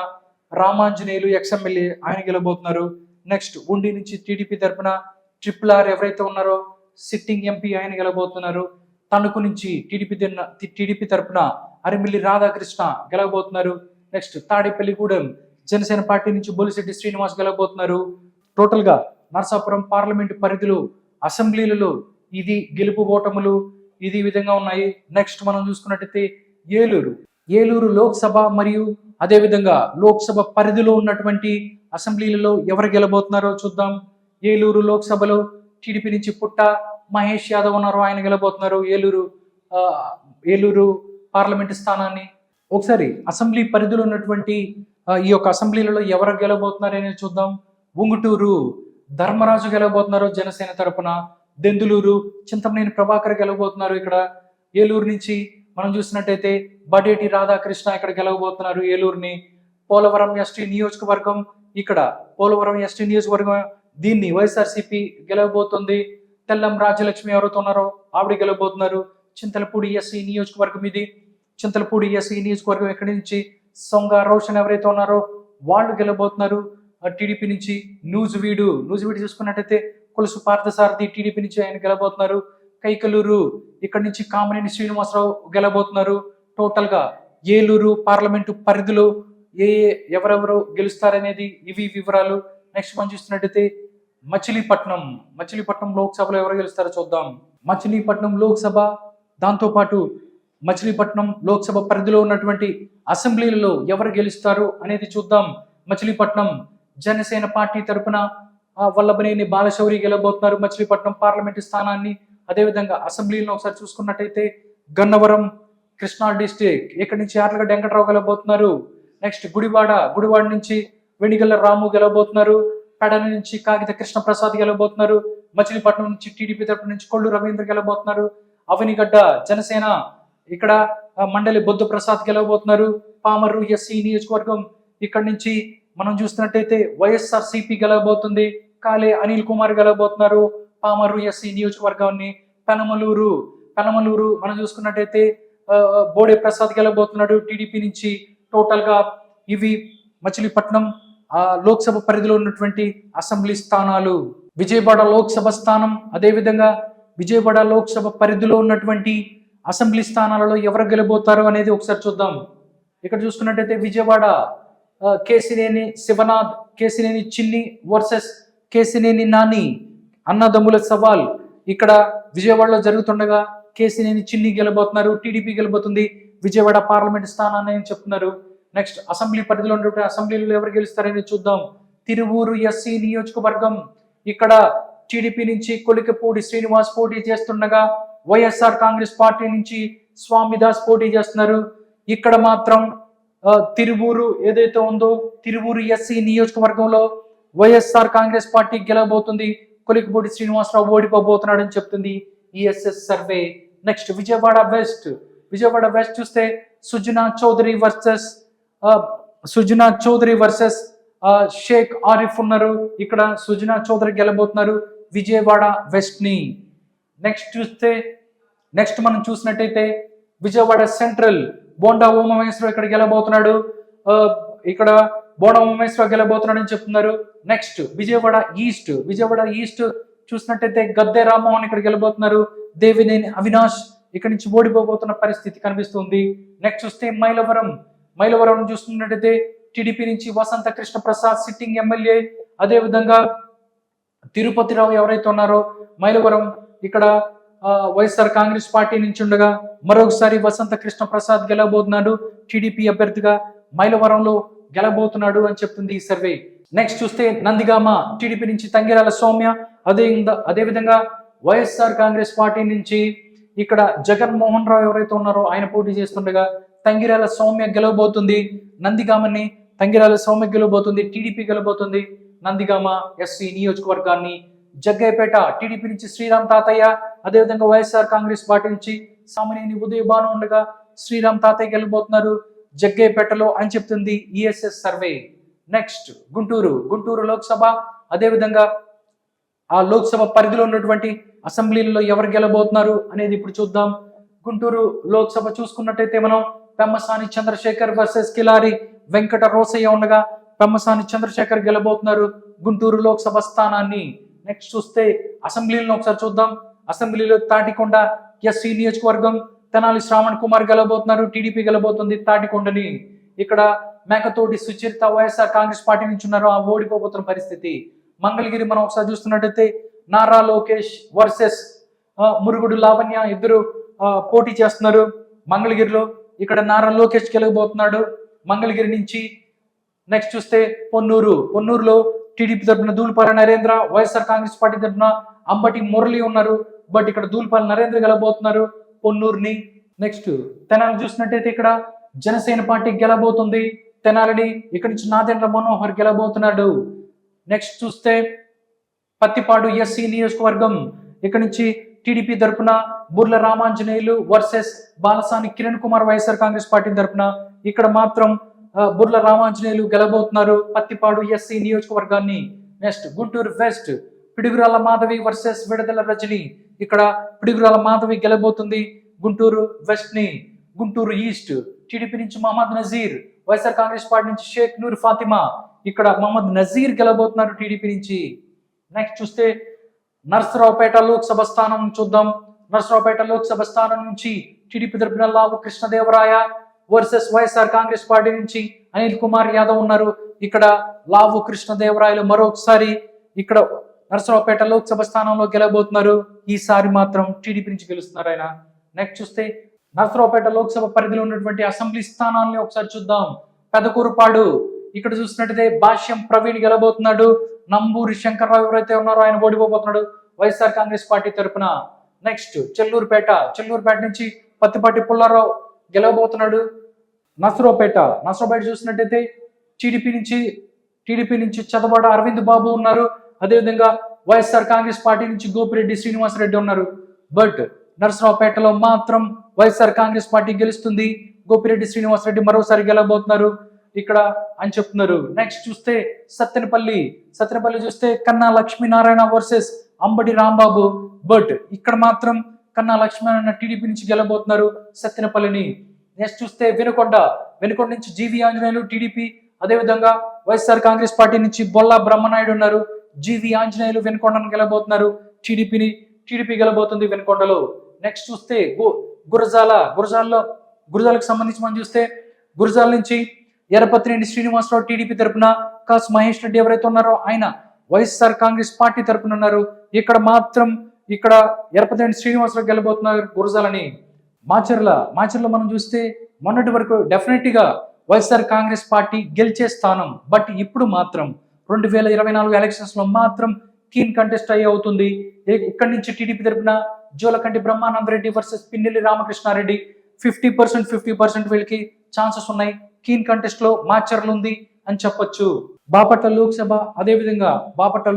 Speaker 1: రామాంజనేయులు ఎక్స్ఎమ్మెల్యే ఆయన గెలవబోతున్నారు. నెక్స్ట్ ఉండి నుంచి టీడీపీ తరఫున RRR ఎవరైతే ఉన్నారో సిట్టింగ్ ఎంపీ ఆయన గెలవబోతున్నారు. తణుకు నుంచి టీడీపీ తరఫున అరిమిల్లి రాధాకృష్ణ గెలవబోతున్నారు. నెక్స్ట్ తాడేపల్లిగూడెం జనసేన పార్టీ నుంచి బొలిశెట్టి శ్రీనివాస్ గెలవబోతున్నారు. టోటల్ గా నర్సాపురం పార్లమెంట్ పరిధిలో అసెంబ్లీలలో ఇది గెలుపు ఓటములు ఇది విధంగా ఉన్నాయి. నెక్స్ట్ మనం చూసుకున్నట్టయితే ఏలూరు లోక్సభ మరియు అదేవిధంగా లోక్సభ పరిధిలో ఉన్నటువంటి అసెంబ్లీలలో ఎవరు గెలబోతున్నారో చూద్దాం. ఏలూరు లోక్సభలో టీడీపీ నుంచి పుట్ట మహేష్ యాదవ్ ఉన్నారు, ఆయన గెలబోతున్నారు ఏలూరు పార్లమెంట్ స్థానాన్ని. ఒకసారి అసెంబ్లీ పరిధిలో ఉన్నటువంటి ఈ యొక్క అసెంబ్లీలలో ఎవరు గెలబోతున్నారు అనేది చూద్దాం. ఉంగుటూరు ధర్మరాజు గెలవబోతున్నారు జనసేన తరపున. దెందులూరు చింతమనేని ప్రభాకర్ గెలవబోతున్నారు. ఇక్కడ ఏలూరు నుంచి మనం చూసినట్టయితే బడేటి రాధాకృష్ణ ఇక్కడ గెలవబోతున్నారు ఏలూరుని. పోలవరం ఎస్టీ నియోజకవర్గం, ఇక్కడ పోలవరం ఎస్టీ నియోజకవర్గం దీన్ని వైఎస్ఆర్సీపీ గెలవబోతుంది. తెల్లం రాజ్యలక్ష్మి ఎవరైతే ఉన్నారో ఆవిడ గెలవబోతున్నారు. చింతలపూడి ఎస్సీ నియోజకవర్గం ఇది. చింతలపూడి ఎస్సీ నియోజకవర్గం ఇక్కడి నుంచి సొంగ రోషన్ ఎవరైతే ఉన్నారో వాళ్ళు గెలవబోతున్నారు టీడీపీ నుంచి. నూజివీడు చూసుకున్నట్టయితే కొలుసు పార్థసారథి టీడీపీ నుంచి ఆయన గెలబోతున్నారు. కైకలూరు ఇక్కడ నుంచి కామినేని శ్రీనివాసరావు గెలబోతున్నారు. టోటల్ గా ఏలూరు పార్లమెంటు పరిధిలో ఎవరెవరు గెలుస్తారనేది ఇవి వివరాలు. నెక్స్ట్ మనం చూస్తున్నట్టయితే మచిలీపట్నం లోక్సభలో ఎవరు గెలుస్తారో చూద్దాం. మచిలీపట్నం లోక్సభ దాంతోపాటు మచిలీపట్నం లోక్సభ పరిధిలో ఉన్నటువంటి అసెంబ్లీలలో ఎవరు గెలుస్తారు అనేది చూద్దాం. మచిలీపట్నం జనసేన పార్టీ తరపున వల్లభనేని బాలశౌరి గెలబోతున్నారు మచిలీపట్నం పార్లమెంటు స్థానాన్ని. అదేవిధంగా అసెంబ్లీలో ఒకసారి చూసుకున్నట్టయితే గన్నవరం కృష్ణా డిస్టిక్, ఇక్కడి నుంచి యార్లగడ్డ వెంకటరావు గెలబోతున్నారు. నెక్స్ట్ గుడివాడ నుంచి వెనిగల్ల రాము గెలబోతున్నారు. పెడన నుంచి కాగిత కృష్ణ ప్రసాద్ గెలబోతున్నారు. మచిలీపట్నం నుంచి టీడీపీ తరపు నుంచి కొల్లు రవీంద్ర గెలబోతున్నారు. అవనిగడ్డ జనసేన, ఇక్కడ మండలి బొద్దు ప్రసాద్ గెలవబోతున్నారు. పామర్రు ఎస్సీ నియోజకవర్గం, ఇక్కడ నుంచి మనం చూస్తున్నట్టయితే వైఎస్ఆర్ సిపి గెలవబోతుంది. కాలే అనిల్ కుమార్ గెలవబోతున్నారు పామర్రు ఎస్సీ నియోజకవర్గాన్ని. పెనమలూరు మనం చూసుకున్నట్టయితే బోడే ప్రసాద్ గెలవబోతున్నాడు టీడీపీ నుంచి. టోటల్ గా ఇవి మచిలీపట్నం లోక్సభ పరిధిలో ఉన్నటువంటి అసెంబ్లీ స్థానాలు. విజయవాడ లోక్సభ స్థానం, అదేవిధంగా విజయవాడ లోక్సభ పరిధిలో ఉన్నటువంటి అసెంబ్లీ స్థానాలలో ఎవరు గెలబోతారు అనేది ఒకసారి చూద్దాం. ఇక్కడ చూసుకున్నట్టయితే విజయవాడ కేసినేని శివనాథ్, కేసినేని చిన్ని వర్సెస్ కేసినేని నాని, అన్నదమ్ముల సవాల్ ఇక్కడ విజయవాడలో జరుగుతుండగా కేసినేని చిన్ని గెలబోతున్నారు, టీడీపీ గెలబోతుంది విజయవాడ పార్లమెంట్ స్థానాన్ని అని చెప్తున్నారు. నెక్స్ట్ అసెంబ్లీ పరిధిలో ఉన్నటువంటి అసెంబ్లీలో ఎవరు గెలుస్తారని చూద్దాం. తిరువూరు ఎస్సీ నియోజకవర్గం, ఇక్కడ టీడీపీ నుంచి కొలికపూడి శ్రీనివాస్ పోటీ చేస్తుండగా వైఎస్ఆర్ కాంగ్రెస్ పార్టీ నుంచి స్వామిదాస్ పోటీ చేస్తున్నారు. ఇక్కడ మాత్రం తిరువూరు ఏదైతే ఉందో తిరువూరు ఎస్సీ నియోజకవర్గంలో వైఎస్ఆర్ కాంగ్రెస్ పార్టీ గెలవబోతుంది. కొలికపూడి శ్రీనివాసరావు ఓడిపోబోతున్నాడు అని చెప్తుంది ESS survey. Next Vijayawada west చూస్తే సుజనా చౌదరి వర్సెస్ షేక్ ఆరిఫ్ ఉన్నారు. ఇక్కడ సుజనా చౌదరి గెలబోతున్నారు విజయవాడ వెస్ట్ ని. నెక్స్ట్ మనం చూసినట్టయితే విజయవాడ సెంట్రల్ బోండా ఉమామహేశ్వరరావు ఇక్కడ గెలబోతున్నాడు. ఇక్కడ బోండా ఉమామహేశ్వరరావు గెలబోతున్నాడు అని చెప్తున్నారు. నెక్స్ట్ విజయవాడ ఈస్ట్ చూసినట్టయితే గద్దె రామ్మోహన్ ఇక్కడ గెలబోతున్నారు. దేవినేని అవినాష్ ఇక్కడ నుంచి ఓడిపోబోతున్న పరిస్థితి కనిపిస్తుంది. నెక్స్ట్ చూస్తే మైలవరం చూస్తున్నట్టయితే టీడీపీ నుంచి వసంత కృష్ణ ప్రసాద్ సిట్టింగ్ ఎమ్మెల్యే, అదేవిధంగా తిరుపతిరావు ఎవరైతే ఉన్నారో మైలవరం, ఇక్కడ వైఎస్ఆర్ కాంగ్రెస్ పార్టీ నుంచి ఉండగా మరొకసారి వసంత కృష్ణ ప్రసాద్ గెలవబోతున్నాడు టీడీపీ అభ్యర్థిగా, మైలవరంలో గెలబోతున్నాడు అని చెప్తుంది ఈ సర్వే. నెక్స్ట్ చూస్తే నందిగామ టీడీపీ నుంచి తంగిరాల సౌమ్య, అదేవిధంగా వైఎస్ఆర్ కాంగ్రెస్ పార్టీ నుంచి ఇక్కడ జగన్మోహన్ రావు ఎవరైతే ఉన్నారో ఆయన పోటీ చేస్తుండగా తంగిరాల సౌమ్య గెలవబోతుంది. నందిగామని తంగిరాల సౌమ్య గెలవబోతుంది, టీడీపీ గెలవబోతుంది నందిగామ ఎస్సీ నియోజకవర్గాన్ని. జగ్గయ్యపేట టీడీపీ నుంచి శ్రీరామ్ తాతయ్య, అదేవిధంగా వైఎస్ఆర్ కాంగ్రెస్ పార్టీ నుంచి సామినేని ఉదయభాను ఉండగా శ్రీరామ్ తాతయ్య గెలవబోతున్నారు జగ్గయ్యపేటలో అని చెప్తుంది ESS survey. Next Guntur Lok Sabha, అదేవిధంగా ఆ లోక్సభ పరిధిలో ఉన్నటువంటి అసెంబ్లీలలో ఎవరు గెలబోతున్నారు అనేది ఇప్పుడు చూద్దాం. గుంటూరు లోక్సభ చూసుకున్నట్టయితే మనం పెమ్మసాని చంద్రశేఖర్ వర్సెస్ కిలారి వెంకట రోసయ్య ఉండగా పెమ్మసాని చంద్రశేఖర్ గెలబోతున్నారు గుంటూరు లోక్సభ స్థానాన్ని. నెక్స్ట్ చూస్తే అసెంబ్లీలను ఒకసారి చూద్దాం. అసెంబ్లీలో తాటికొండ ఎస్సీ నియోజకవర్గం, తెనాలి శ్రావణ్ కుమార్ గెలబోతున్నారు, టీడీపీ గెలబోతుంది తాటికొండని. ఇక్కడ మేకతోటి సుచరిత వైఎస్ఆర్ కాంగ్రెస్ పార్టీ నుంచి ఉన్నారు, ఆ ఓడిపోబోతున్న పరిస్థితి. మంగళగిరి మనం ఒకసారి చూస్తున్నట్టయితే నారా లోకేష్ వర్సెస్ మురుగుడు లావణ్య ఇద్దరు పోటీ చేస్తున్నారు మంగళగిరిలో. ఇక్కడ నారా లోకేష్ గెలవబోతున్నాడు మంగళగిరి నుంచి. నెక్స్ట్ చూస్తే పొన్నూరులో టీడీపీ తరఫున దూల్పాల నరేంద్ర, వైఎస్ఆర్ కాంగ్రెస్ పార్టీ తరఫున అంబటి మురళి ఉన్నారు. బట్ ఇక్కడ దూల్పాల నరేంద్ర గెలవబోతున్నారు పొన్నూరుని. నెక్స్ట్ తెనాలి చూసినట్టయితే ఇక్కడ జనసేన పార్టీ గెలవబోతుంది తెనాలిని, ఇక్కడ నుంచి నాదెండ్ల మనోహర్ గెలవబోతున్నాడు. నెక్స్ట్ చూస్తే పత్తిపాడు ఎస్సీ నియోజకవర్గం, ఇక్కడ నుంచి టీడీపీ తరఫున బుర్ల రామాంజనేయులు వర్సెస్ బాలసాని కిరణ్ కుమార్ వైఎస్ఆర్ కాంగ్రెస్ పార్టీ తరఫున. ఇక్కడ మాత్రం బుర్ల రామాంజనేయులు గెలబోతున్నారు పత్తిపాడు ఎస్సీ నియోజకవర్గాన్ని. Next Guntur west Piduguralla Madhavi versus విడుదల రజని, ఇక్కడ పిడుగురాల మాధవి గెలబోతుంది గుంటూరు వెస్ట్ ని. గుంటూరు ఈస్ట్ టీడీపీ నుంచి మహమ్మద్ నజీర్, వైఎస్ఆర్ కాంగ్రెస్ పార్టీ నుంచి షేక్ నూర్ ఫాతిమా, ఇక్కడ మహమ్మద్ నజీర్ గెలబోతున్నారు టీడీపీ నుంచి. నెక్స్ట్ చూస్తే నర్సరావుపేట లోక్సభ స్థానం చూద్దాం. నర్సరావుపేట లోక్సభ స్థానం నుంచి టీడీపీ తరపున లావు కృష్ణదేవరాయ వర్సెస్ వైఎస్ఆర్ కాంగ్రెస్ పార్టీ నుంచి అనిల్ కుమార్ యాదవ్ ఉన్నారు. ఇక్కడ లావు కృష్ణదేవరాయలు మరొకసారి ఇక్కడ నర్సరావుపేట లోక్సభ స్థానంలో గెలబోతున్నారు. ఈసారి మాత్రం టీడీపీ నుంచి గెలుస్తున్నారు ఆయన. నెక్స్ట్ చూస్తే నరసరావుపేట లోక్సభ పరిధిలో ఉన్నటువంటి అసెంబ్లీ స్థానాలని ఒకసారి చూద్దాం. పెదకూరుపాడు ఇక్కడ చూసినట్టయితే భాష్యం ప్రవీణ్ గెలబోతున్నాడు. నంబూరి శంకర్రావు ఎవరైతే ఉన్నారో ఆయన ఓడిపోతున్నాడు వైఎస్ఆర్ కాంగ్రెస్ పార్టీ తరఫున. నెక్స్ట్ చెల్లూరుపేట నుంచి పత్తిపాటి పుల్లారావు గెలవబోతున్నాడు. నరసరావుపేట చూసినట్టయితే టీడీపీ నుంచి చదవాడ అరవింద్ బాబు ఉన్నారు. అదేవిధంగా వైఎస్ఆర్ కాంగ్రెస్ పార్టీ నుంచి గోపిరెడ్డి శ్రీనివాసరెడ్డి ఉన్నారు. బట్ నరసరావుపేటలో మాత్రం వైఎస్ఆర్ కాంగ్రెస్ పార్టీ గెలుస్తుంది. గోపిరెడ్డి శ్రీనివాసరెడ్డి మరోసారి గెలవబోతున్నారు ఇక్కడ అని చెప్తున్నారు. నెక్స్ట్ చూస్తే సత్తెనపల్లి చూస్తే కన్నా లక్ష్మీనారాయణ వర్సెస్ అంబటి రాంబాబు. బట్ ఇక్కడ మాత్రం కన్నా లక్ష్మీనారాయణ టీడీపీ నుంచి గెలవబోతున్నారు సత్తెనపల్లిని. నెక్స్ట్ చూస్తే వినుకొండ నుంచి జీవి ఆంజనేయులు టీడీపీ, అదేవిధంగా వైఎస్ఆర్ కాంగ్రెస్ పార్టీ నుంచి బొల్లా బ్రహ్మనాయుడు ఉన్నారు. జీవి ఆంజనేయులు వినుకొండను గెలవబోతున్నారు. టీడీపీ గెలబోతుంది వినుకొండలో. నెక్స్ట్ చూస్తే గురజాలకు సంబంధించి మనం చూస్తే గురజాల నుంచి ఎర్రపతినేని శ్రీనివాసరావు టీడీపీ తరపున, కాసు మహేష్ రెడ్డి ఎవరైతే ఉన్నారో ఆయన వైఎస్ఆర్ కాంగ్రెస్ పార్టీ తరపున ఉన్నారు. ఇక్కడ ఎర్రపతినేని శ్రీనివాసరావు గెలబోతున్నారు గురజాలని. మాచర్ల మనం చూస్తే మొన్నటి వరకు డెఫినెట్ గా వైఎస్ఆర్ కాంగ్రెస్ పార్టీ గెలిచే స్థానం. బట్ ఇప్పుడు మాత్రం 2024 ఎలక్షన్స్ లో మాత్రం కీన్ కంటెస్ట్ అవుతుంది. ఇక్కడి నుంచి టీడీపీ తరపున జోలకంటి బ్రహ్మానందరెడ్డి వర్సెస్ పిన్నెల్లి రామకృష్ణారెడ్డి 50% వీళ్ళకి ఛాన్సెస్ ఉన్నాయి. కీన్ కంటెస్ట్ లో మాచర్లు ఉంది అని చెప్పొచ్చు. బాపట్ల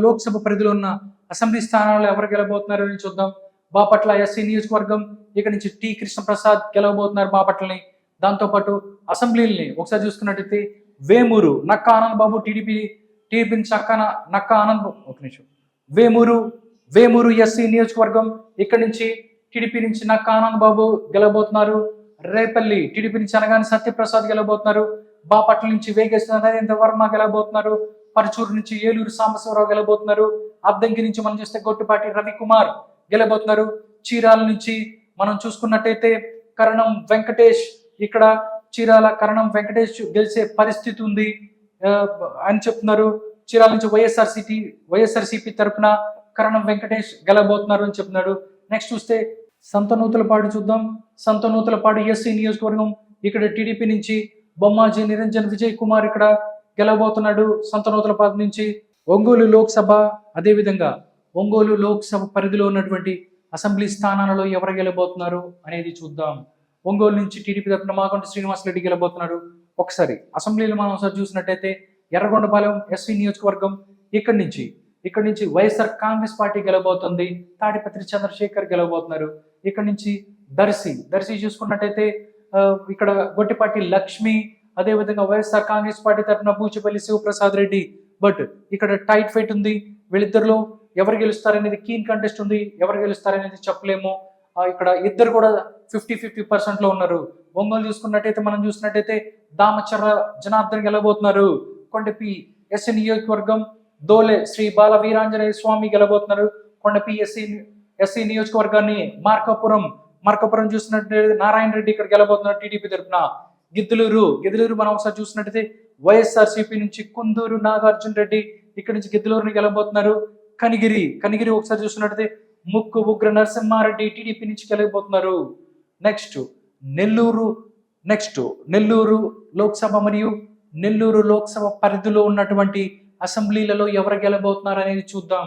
Speaker 1: లోక్సభ పరిధిలో ఉన్న అసెంబ్లీ స్థానాల్లో ఎవరు గెలబోతున్నారు అని చూద్దాం. బాపట్ల ఎస్సీ నియోజకవర్గం ఇక్కడ నుంచి టి కృష్ణప్రసాద్ గెలవబోతున్నారు బాపట్లని. దాంతోపాటు అసెంబ్లీని ఒకసారి చూసుకున్నట్టయితే వేమూరు నక్కా ఆనంద్ బాబు టీడీపీ నుంచి నక్కా ఆనంద్ వేమూరు ఎస్సీ నియోజకవర్గం ఇక్కడ నుంచి టీడీపీ నుంచి నక్కా ఆనంద్ బాబు గెలవబోతున్నారు. రేపల్లి టీడీపీ నుంచి అనగానే సత్యప్రసాద్ గెలవబోతున్నారు. బాపట్ల నుంచి వేగేశ్వర నరేంద్ర వర్మ గెలవబోతున్నారు. పరచూరు నుంచి ఏలూరు సాంబశివరావు గెలవబోతున్నారు. అద్దంకి నుంచి మనం చూస్తే గొట్టిపాటి రవికుమార్ గెలవబోతున్నారు. చీరాల నుంచి మనం చూసుకున్నట్టయితే కరణం వెంకటేష్, ఇక్కడ చీరాల కరణం వెంకటేష్ గెలిచే పరిస్థితి ఉంది అని చెప్తున్నారు. చీరాల నుంచి వైఎస్ఆర్సీపీ తరఫున కరణం వెంకటేష్ గెలవబోతున్నారు అని చెప్తున్నాడు. నెక్స్ట్ చూస్తే సంతనూతలపాడు చూద్దాం. సంతనూతలపాడు ఎస్సీ నియోజకవర్గం ఇక్కడ టీడీపీ నుంచి బొమ్మాజీ నిరంజన్ విజయ్ కుమార్ ఇక్కడ గెలవబోతున్నాడు సంతనూతలపాడు నుంచి. ఒంగోలు లోక్సభ పరిధిలో ఉన్నటువంటి అసెంబ్లీ స్థానాలలో ఎవరు గెలబోతున్నారు అనేది చూద్దాం. ఒంగోలు నుంచి టీడీపీ తరపున మాగంటి శ్రీనివాసరెడ్డి గెలబోతున్నారు. ఒకసారి అసెంబ్లీలో మనం ఒకసారి చూసినట్టయితే ఎర్రగొండపాలెం ఎస్సీ నియోజకవర్గం ఇక్కడ నుంచి వైఎస్ఆర్ కాంగ్రెస్ పార్టీ గెలబోతుంది. తాడిపత్రి చంద్రశేఖర్ గెలవబోతున్నారు. ఇక్కడ నుంచి దర్శి చూసుకున్నట్టయితే ఇక్కడ గొట్టిపాటి లక్ష్మి, అదేవిధంగా వైఎస్ఆర్ కాంగ్రెస్ పార్టీ తరఫున బూచిపల్లి శివప్రసాద్ రెడ్డి. బట్ ఇక్కడ టైట్ ఫైట్ ఉంది. వీళ్ళిద్దరిలో ఎవరు గెలుస్తారనేది కీన్ కంటెస్ట్ ఉంది. ఎవరు గెలుస్తారనేది చెప్పలేము. ఇక్కడ ఇద్దరు కూడా 50% లో ఉన్నారు. ఒంగోలు మనం చూసినట్టయితే దామచర్ల జనార్దన్ గెలవబోతున్నారు. కొండపి ఎస్సీ నియోజకవర్గం దోలే శ్రీ బాల వీరాంజనేయ స్వామి గెలవబోతున్నారు. కొండపి ఎస్సీ నియోజకవర్గాన్ని మార్కాపురం చూసినట్టయితే నారాయణ రెడ్డి ఇక్కడ గెలవబోతున్నారు టీడీపీ తరఫున. గిద్దలూరు మనం ఒకసారి చూసినట్టయితే వైఎస్ఆర్సీపీ నుంచి కుందూరు నాగార్జున రెడ్డి ఇక్కడ నుంచి గిద్దలూరుని గెలవబోతున్నారు. కనిగిరి ఒకసారి చూసినట్టయితే ముక్కు ఉగ్ర నరసింహారెడ్డి టీడీపీ నుంచి గెలవబోతున్నారు. నెక్స్ట్ నెల్లూరు లోక్సభ మరియు నెల్లూరు లోక్సభ పరిధిలో ఉన్నటువంటి అసెంబ్లీలలో ఎవరు గెలబోతున్నారు అనేది చూద్దాం.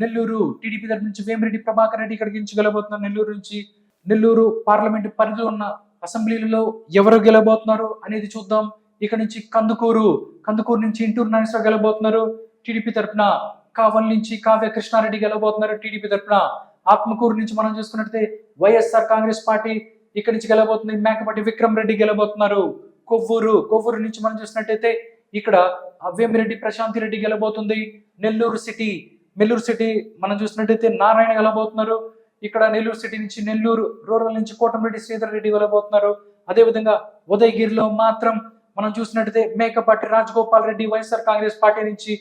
Speaker 1: నెల్లూరు టీడీపీ తరఫు నుంచి వేమిరెడ్డి ప్రభాకర్ రెడ్డి ఇక్కడికి నుంచి గెలబోతున్నారు. నెల్లూరు పార్లమెంట్ పరిధిలో ఉన్న అసెంబ్లీలలో ఎవరు గెలబోతున్నారు అనేది చూద్దాం. ఇక్కడ నుంచి కందుకూరు నుంచి ఇంటూరు నాగేశ్వరరావు గెలబోతున్నారు టీడీపీ తరఫున. కావల్ నుంచి కావ్య కృష్ణారెడ్డి గెలవబోతున్నారు టీడీపీ తరఫున. ఆత్మకూరు నుంచి మనం చూసుకున్నట్లయితే వైఎస్ఆర్ కాంగ్రెస్ పార్టీ ఇక్కడి నుంచి గెలవబోతుంది. మేకపాటి విక్రమ్ రెడ్డి గెలవబోతున్నారు. కొవ్వూరు నుంచి మనం చూసినట్టయితే ఇక్కడ వేమిరెడ్డి ప్రశాంతి రెడ్డి గెలవబోతుంది. నెల్లూరు సిటీ మనం చూసినట్టయితే నారాయణ గెలవబోతున్నారు. ఇక్కడ నెల్లూరు సిటీ నుంచి నెల్లూరు రూరల్ నుంచి కోటమిరెడ్డి శ్రీధర్ రెడ్డి గెలవబోతున్నారు. అదేవిధంగా ఉదయగిరిలో మాత్రం మనం చూసినట్టయితే మేకపాటి రాజగోపాల్ రెడ్డి వైఎస్ఆర్ కాంగ్రెస్ పార్టీ నుంచి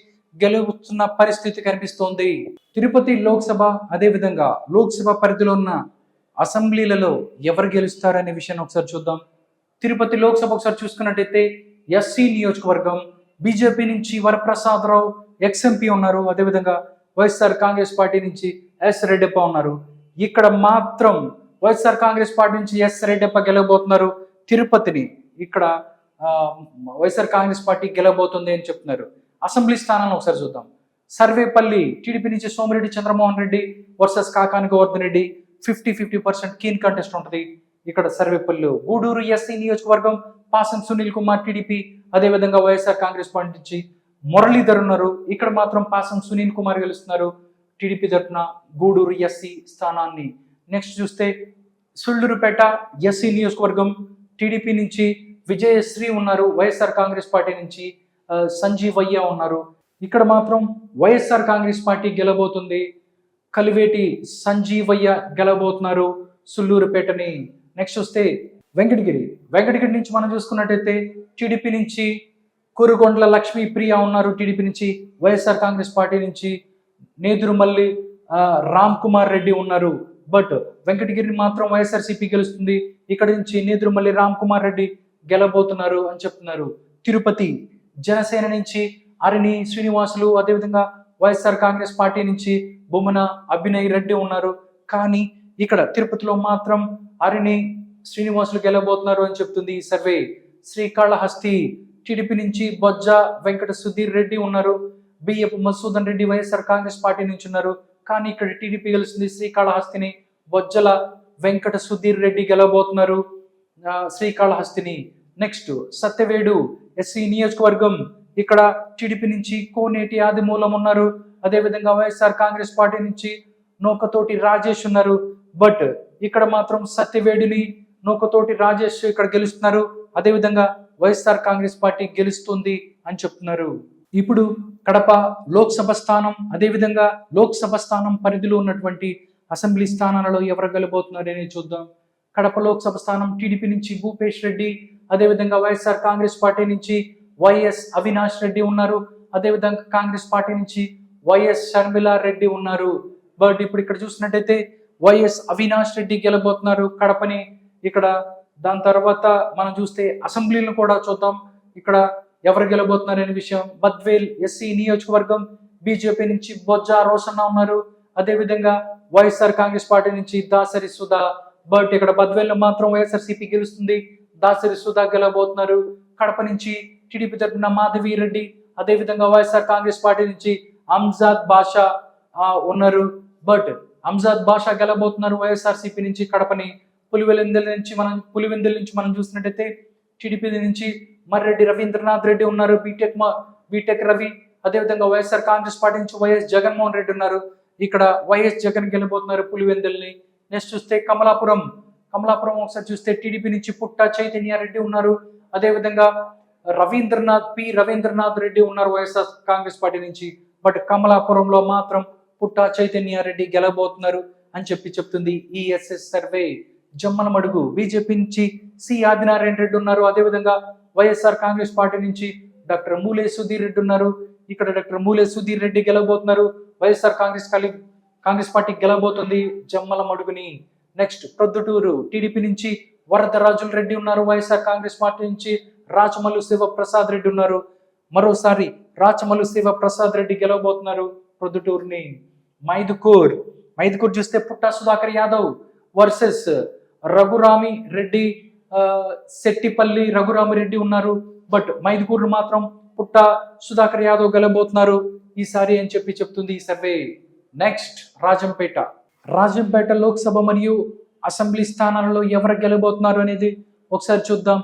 Speaker 1: గెలుస్తున్న పరిస్థితి కనిపిస్తోంది. తిరుపతి లోక్సభ అదేవిధంగా లోక్సభ పరిధిలో ఉన్న అసెంబ్లీలలో ఎవరు గెలుస్తారనే విషయాన్ని ఒకసారి చూద్దాం. తిరుపతి లోక్సభ ఒకసారి చూసుకున్నట్టయితే ఎస్సీ నియోజకవర్గం బీజేపీ నుంచి వరప్రసాద్ రావు ఎక్స్ఎంపీ ఉన్నారు. అదేవిధంగా వైఎస్ఆర్ కాంగ్రెస్ పార్టీ నుంచి ఎస్ రెడ్డప్ప ఉన్నారు. ఇక్కడ మాత్రం వైఎస్ఆర్ కాంగ్రెస్ పార్టీ నుంచి ఎస్ రెడ్డప్ప గెలవబోతున్నారు తిరుపతిని. ఇక్కడ వైఎస్ఆర్ కాంగ్రెస్ పార్టీ గెలవబోతుంది అని చెప్తున్నారు. అసెంబ్లీ స్థానాలను ఒకసారి చూద్దాం. సర్వేపల్లి టీడీపీ నుంచి Somireddy Chandramohan Reddy versus Kakani Govardhan Reddy. 50-50% keen contest ఉంటుంది ఇక్కడ సర్వేపల్లి. గూడూరు ఎస్సీ నియోజకవర్గం పాసం సునీల్ కుమార్ టీడీపీ, అదేవిధంగా వైఎస్ఆర్ కాంగ్రెస్ పార్టీ నుంచి మురళీధర్ ఉన్నారు. ఇక్కడ మాత్రం పాసం సునీల్ కుమార్ గెలుస్తున్నారు టీడీపీ తరఫున గూడూరు ఎస్సీ స్థానాన్ని. నెక్స్ట్ చూస్తే సుళ్ళూరుపేట ఎస్సీ నియోజకవర్గం టీడీపీ నుంచి విజయశ్రీ ఉన్నారు, వైఎస్ఆర్ కాంగ్రెస్ పార్టీ నుంచి సంజీవయ్య ఉన్నారు. ఇక్కడ మాత్రం వైఎస్ఆర్ కాంగ్రెస్ పార్టీ గెలబోతుంది. కలివేటి సంజీవయ్య గెలబోతున్నారు సుళ్ళూరుపేటని. నెక్స్ట్ వస్తే వెంకటగిరి నుంచి మనం చూసుకున్నట్టయితే టీడీపీ నుంచి కురుగొండ్ల లక్ష్మీ ప్రియ ఉన్నారు టీడీపీ నుంచి, వైఎస్ఆర్ కాంగ్రెస్ పార్టీ నుంచి నేదురుమల్లి రామ్ కుమార్ రెడ్డి ఉన్నారు. బట్ వెంకటగిరి మాత్రం వైఎస్ఆర్సీపీ గెలుస్తుంది. ఇక్కడ నుంచి నేదురుమల్లి రామ్ కుమార్ రెడ్డి గెలబోతున్నారు అని చెప్తున్నారు. తిరుపతి జనసేన నుంచి అరిని శ్రీనివాసులు, అదేవిధంగా వైఎస్ఆర్ కాంగ్రెస్ పార్టీ నుంచి బొమ్మన అభినయ్ రెడ్డి ఉన్నారు. కానీ ఇక్కడ తిరుపతిలో మాత్రం అరిని శ్రీనివాసులు గెలబోతున్నారు అని చెప్తుంది ఈ సర్వే. శ్రీకాళహస్తి టీడీపీ నుంచి బొజ్జ వెంకట సుధీర్ రెడ్డి ఉన్నారు, బిఎఫ్ మసూదన్ రెడ్డి వైఎస్ఆర్ కాంగ్రెస్ పార్టీ నుంచి ఉన్నారు. కానీ ఇక్కడ టీడీపీ గెలుస్తుంది శ్రీకాళహస్తిని. బొజ్జల వెంకట సుధీర్ రెడ్డి గెలబోతున్నారు శ్రీకాళహస్తిని. నెక్స్ట్ సత్యవేడు ఎస్సీ నియోజకవర్గం, ఇక్కడ టీడీపీ నుంచి కోనేటి ఆదిమూలం ఉన్నారు, అదేవిధంగా వైఎస్ఆర్ కాంగ్రెస్ పార్టీ నుంచి నూకతోటి రాజేష్ ఉన్నారు. బట్ ఇక్కడ మాత్రం సత్యవేడిని నూకతోటి రాజేష్ ఇక్కడ గెలుస్తున్నారు, అదేవిధంగా వైఎస్ఆర్ కాంగ్రెస్ పార్టీ గెలుస్తుంది అని చెప్తున్నారు. ఇప్పుడు కడప లోక్సభ స్థానం, అదేవిధంగా లోక్సభ స్థానం పరిధిలో ఉన్నటువంటి అసెంబ్లీ స్థానాలలో ఎవరు గెలబోతున్నారు అనేది చూద్దాం. కడప లోక్సభ స్థానం టీడీపీ నుంచి భూపేష్ రెడ్డి, అదేవిధంగా వైఎస్ఆర్ కాంగ్రెస్ పార్టీ నుంచి వైఎస్ అవినాష్ రెడ్డి ఉన్నారు, అదేవిధంగా కాంగ్రెస్ పార్టీ నుంచి వైఎస్ షర్మిలా రెడ్డి ఉన్నారు. బట్ ఇప్పుడు ఇక్కడ చూసినట్టయితే వైఎస్ అవినాష్ రెడ్డి గెలబోతున్నారు కడపని. ఇక్కడ దాని తర్వాత మనం చూస్తే అసెంబ్లీలను కూడా చూద్దాం, ఇక్కడ ఎవరు గెలబోతున్నారు అనే విషయం. బద్వేల్ ఎస్సీ నియోజకవర్గం బీజేపీ నుంచి బొజ్జ రోషన్న ఉన్నారు, అదేవిధంగా వైఎస్ఆర్ కాంగ్రెస్ పార్టీ నుంచి దాసరి సుధా. బట్ ఇక్కడ బద్వేల్ మాత్రం వైఎస్ఆర్సీపీ గెలుస్తుంది, దాసరి సుధా గెలబోతున్నారు. కడప నుంచి టీడీపీ తరఫున మాధవి రెడ్డి, అదేవిధంగా వైఎస్ఆర్ కాంగ్రెస్ పార్టీ నుంచి అంజాద్ బాషా ఉన్నారు. బట్ అంజాద్ బాషా గెలబోతున్నారు వైఎస్ఆర్సీపీ నుంచి కడపని. పులివెందుల నుంచి మనం చూసినట్టయితే టీడీపీ నుంచి మర్రెడ్డి రవీంద్రనాథ్ రెడ్డి ఉన్నారు, బీటెక్ రవి, అదేవిధంగా వైఎస్ఆర్ కాంగ్రెస్ పార్టీ నుంచి వైఎస్ జగన్మోహన్ రెడ్డి ఉన్నారు. ఇక్కడ వైఎస్ జగన్ గెలబోతున్నారు పులివెందుల్ని. నెక్స్ట్ చూస్తే కమలాపురం ఒకసారి చూస్తే టీడీపీ నుంచి పుట్ట చైతన్య రెడ్డి ఉన్నారు, అదేవిధంగా రవీంద్రనాథ్ రెడ్డి ఉన్నారు వైఎస్ఆర్ కాంగ్రెస్ పార్టీ నుంచి. బట్ కమలాపురంలో మాత్రం పుట్ట చైతన్య రెడ్డి గెలబోతున్నారు అని చెప్తుంది ఈఎస్ఎస్ సర్వే. జమ్మలమడుగు బీజేపీ నుంచి సి ఆదినారాయణ రెడ్డి ఉన్నారు, అదేవిధంగా వైఎస్ఆర్ కాంగ్రెస్ పార్టీ నుంచి డాక్టర్ మూలే సుధీర్ రెడ్డి ఉన్నారు. ఇక్కడ డాక్టర్ మూలే సుధీర్ రెడ్డి గెలబోతున్నారు, వైఎస్ఆర్ కాంగ్రెస్ పార్టీ గెలబోతుంది జమ్మలమడుగుని. నెక్స్ట్ ప్రొద్దుటూరు టీడీపీ నుంచి వరదరాజుల రెడ్డి ఉన్నారు, వైఎస్ఆర్ కాంగ్రెస్ పార్టీ నుంచి రాచమల్లు శివప్రసాద్ రెడ్డి ఉన్నారు. మరోసారి రాచమల్లు శివప్రసాద్ రెడ్డి గెలవబోతున్నారు ప్రొద్దుటూరుని. మైదుకూర్ చూస్తే పుట్ట సుధాకర్ యాదవ్ వర్సెస్ రఘురామి రెడ్డి, శెట్టిపల్లి రఘురామిరెడ్డి ఉన్నారు. బట్ మైదుకూరు మాత్రం పుట్ట సుధాకర్ యాదవ్ గెలబోతున్నారు ఈసారి అని చెప్తుంది ఈ సర్వే. నెక్స్ట్ రాజంపేట లోక్సభ మరియు అసెంబ్లీ స్థానాలలో ఎవరు గెలబోతున్నారు అనేది ఒకసారి చూద్దాం.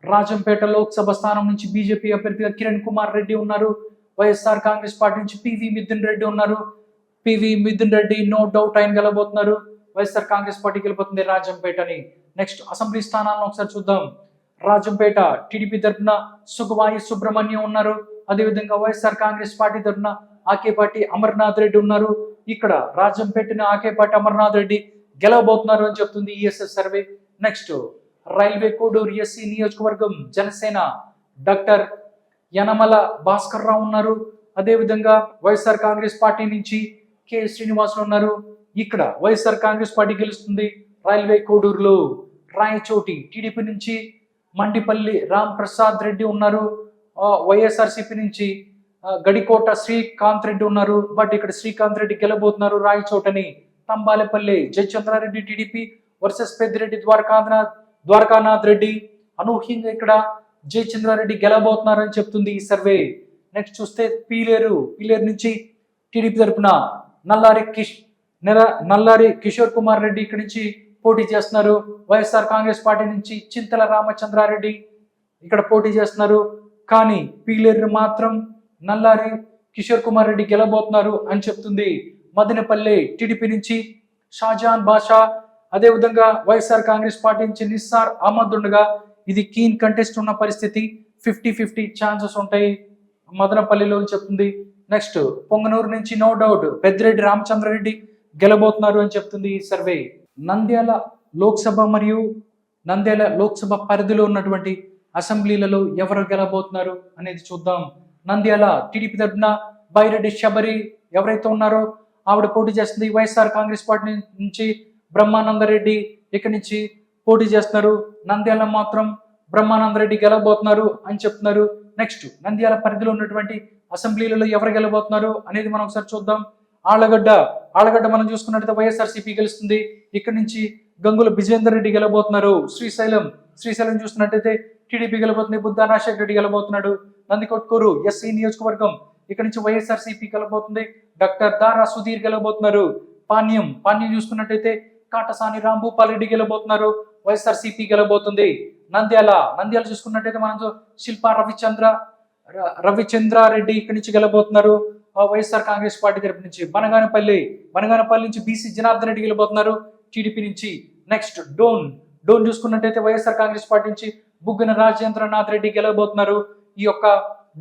Speaker 1: రాజంపేట లోక్సభ స్థానం నుంచి బీజేపీ అభ్యర్థిగా కిరణ్ కుమార్ రెడ్డి ఉన్నారు, వైఎస్ఆర్ కాంగ్రెస్ పార్టీ నుంచి పివి మిథున్ రెడ్డి ఉన్నారు. PV Mithun Reddy no doubt ఆయన గెలబోతున్నారు, వైఎస్ఆర్ కాంగ్రెస్ పార్టీ గెలిపోతుంది రాజంపేటని. నెక్స్ట్ అసెంబ్లీ స్థానాలను ఒకసారి చూద్దాం. రాజంపేట టీడీపీ తరఫున సుగవాయి సుబ్రహ్మణ్యం ఉన్నారు, అదేవిధంగా వైఎస్ఆర్ కాంగ్రెస్ పార్టీ తరఫున ఆకేపాటి అమర్నాథ్ రెడ్డి ఉన్నారు. ఇక్కడ రాజంపేటని ఆకేపాటి అమర్నాథ్ రెడ్డి గెలవబోతున్నారు అని చెప్తుంది ESS survey. Next railway Koduru SC నియోజకవర్గం జనసేన డాక్టర్ యనమల భాస్కర్ రావు ఉన్నారు, అదేవిధంగా వైఎస్ఆర్ కాంగ్రెస్ పార్టీ నుంచి కె శ్రీనివాసులు ఉన్నారు. ఇక్కడ వైఎస్ఆర్ కాంగ్రెస్ పార్టీ గెలుస్తుంది రైల్వే కోడూరులో. రాయచోటి టీడీపీ నుంచి మండిపల్లి రామ్ ప్రసాద్ రెడ్డి ఉన్నారు, వైఎస్ఆర్సీపీ నుంచి గడికోట శ్రీకాంత్ రెడ్డి ఉన్నారు. బట్ ఇక్కడ శ్రీకాంత్ రెడ్డి గెలబోతున్నారు రాయచోటని. Thamballapalle Jayachandra Reddy TDP, versus Peddireddy Dwarakanath Reddy. అనూహ్యంగా ఇక్కడ జయచంద్రారెడ్డి గెలబోతున్నారని చెప్తుంది ఈ సర్వే. నెక్స్ట్ చూస్తే పీలేరు నుంచి టీడీపీ తరపున నల్లారి కిషోర్ కుమార్ రెడ్డి ఇక్కడి నుంచి పోటీ చేస్తున్నారు. వైఎస్ఆర్ కాంగ్రెస్ పార్టీ నుంచి చింతల రామచంద్రారెడ్డి ఇక్కడ పోటీ చేస్తున్నారు. కానీ పీలేరు మాత్రం నల్లారి కిషోర్ కుమార్ రెడ్డి గెలబోతున్నారు అని చెప్తుంది. మదనపల్లి టీడీపీ నుంచి షాజాన్ బాషా, అదేవిధంగా వైఎస్ఆర్ కాంగ్రెస్ పార్టీ నుంచి నిస్సార్ అహ్మద్ ఉండగా ఇది కీన్ కంటెస్ట్ ఉన్న పరిస్థితి. 50-50 ఛాన్సెస్ ఉంటాయి మదనపల్లిలో అని చెప్తుంది. నెక్స్ట్ పొంగనూరు నుంచి నో డౌట్ పెద్దిరెడ్డి రామచంద్రారెడ్డి గెలబోతున్నారు అని చెప్తుంది ఈ సర్వే. నంద్యాల లోక్సభ మరియు నంద్యాల లోక్సభ పరిధిలో ఉన్నటువంటి అసెంబ్లీలలో ఎవరు గెలబోతున్నారు అనేది చూద్దాం. నంద్యాల టీడీపీ తరఫున బైరెడ్డి శబరి ఎవరైతే ఉన్నారో ఆవిడ పోటీ చేస్తుంది. వైఎస్ఆర్ కాంగ్రెస్ పార్టీ నుంచి బ్రహ్మానందరెడ్డి ఇక్కడి నుంచి పోటీ చేస్తున్నారు. నంద్యాల మాత్రం బ్రహ్మానందరెడ్డి గెలబోతున్నారు అని చెప్తున్నారు. నెక్స్ట్ నంద్యాల పరిధిలో ఉన్నటువంటి అసెంబ్లీలలో ఎవరు గెలబోతున్నారు అనేది మనం ఒకసారి చూద్దాం. ఆళ్లగడ్డ మనం చూసుకున్నట్లయితే వైఎస్ఆర్సీపీ గెలుస్తుంది. ఇక్కడ నుంచి గంగుల విజేందర్ రెడ్డి గెలబోతున్నారు. శ్రీశైలం చూస్తున్నట్టయితే టీడీపీ గెలబోతుంది. బుద్ధా రాజశేఖర రెడ్డి గెలబోతున్నాడు. నందికొట్కూరు ఎస్సీ నియోజకవర్గం ఇక్కడ నుంచి వైఎస్ఆర్సీపీ గెలబోతుంది. డాక్టర్ దారా సుధీర్ గెలబోతున్నారు. పాణ్యం చూసుకున్నట్టయితే కాటసాని రాంభూపాల్ రెడ్డి గెలబోతున్నారు. వైఎస్ఆర్సీపీ గెలబోతుంది. నంద్యాల చూసుకున్నట్టయితే మనం శిల్పా రవిచంద్రారెడ్డి ఇక్కడి నుంచి గెలబోతున్నారు వైఎస్ఆర్ కాంగ్రెస్ పార్టీ తరపు నుంచి. బనగానపల్లి నుంచి బీసీ జనార్దన్ రెడ్డి గెలబోతున్నారు టీడీపీ నుంచి. నెక్స్ట్ డోన్ చూసుకున్నట్టయితే వైఎస్ఆర్ కాంగ్రెస్ పార్టీ నుంచి బుగ్గన రాజేంద్రనాథ్ రెడ్డి గెలబోతున్నారు ఈ యొక్క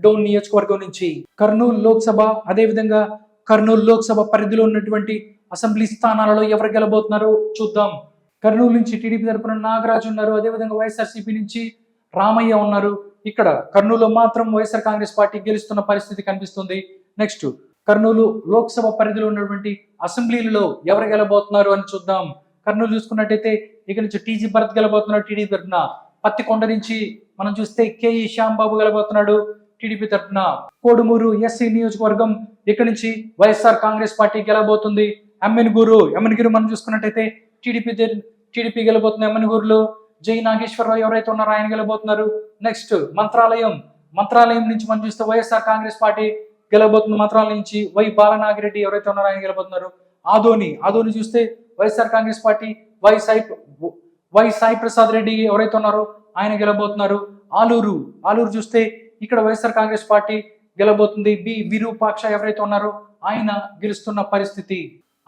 Speaker 1: డోన్ నియోజకవర్గం నుంచి. కర్నూలు లోక్సభ, అదేవిధంగా కర్నూలు లోక్సభ పరిధిలో ఉన్నటువంటి అసెంబ్లీ స్థానాలలో ఎవరు గెలబోతున్నారో చూద్దాం. కర్నూలు నుంచి టీడీపీ తరపున నాగరాజు ఉన్నారు. అదేవిధంగా వైఎస్ఆర్సీపీ నుంచి రామయ్య ఉన్నారు. ఇక్కడ కర్నూలులో మాత్రం వైఎస్ఆర్ కాంగ్రెస్ పార్టీ గెలుస్తున్న పరిస్థితి కనిపిస్తుంది. నెక్స్ట్ కర్నూలు లోక్సభ పరిధిలో ఉన్నటువంటి అసెంబ్లీలలో ఎవరు గెలబోతున్నారు అని చూద్దాం. కర్నూలు చూసుకున్నట్టయితే ఇక్కడ నుంచి టీజీ భరత్ గెలబోతున్నారు టీడీపీ తరపున. పత్తికొండ నుంచి మనం చూస్తే కేఈ శ్యాంబాబు గెలబోతున్నాడు టీడీపీ తరపున. కోడుమూరు ఎస్సీ నియోజకవర్గం ఇక్కడ నుంచి వైఎస్ఆర్ కాంగ్రెస్ పార్టీ గెలబోతుంది. ఎమ్మెన్గూరు మనం చూసుకున్నట్టయితే టీడీపీ గెలబోతుంది. ఎమ్మెన్గూరులో జై నాగేశ్వరరావు ఎవరైతే ఉన్నారో ఆయన గెలబోతున్నారు. నెక్స్ట్ మంత్రాలయం నుంచి మనం చూస్తే వైఎస్ఆర్ కాంగ్రెస్ పార్టీ గెలబోతుంది. మంత్రాలయం నుంచి వై బాలనాగిరెడ్డి ఎవరైతే ఉన్నారో ఆయన గెలబోతున్నారు. ఆదోని చూస్తే వైఎస్ఆర్ కాంగ్రెస్ పార్టీ వై సాయి ప్రసాద్ రెడ్డి ఎవరైతే ఉన్నారో ఆయన గెలబోతున్నారు. ఆలూరు చూస్తే ఇక్కడ వైఎస్ఆర్ కాంగ్రెస్ పార్టీ గెలబోతుంది. బి విరూపాక్ష ఎవరైతే ఉన్నారో ఆయన గెలుస్తున్న పరిస్థితి.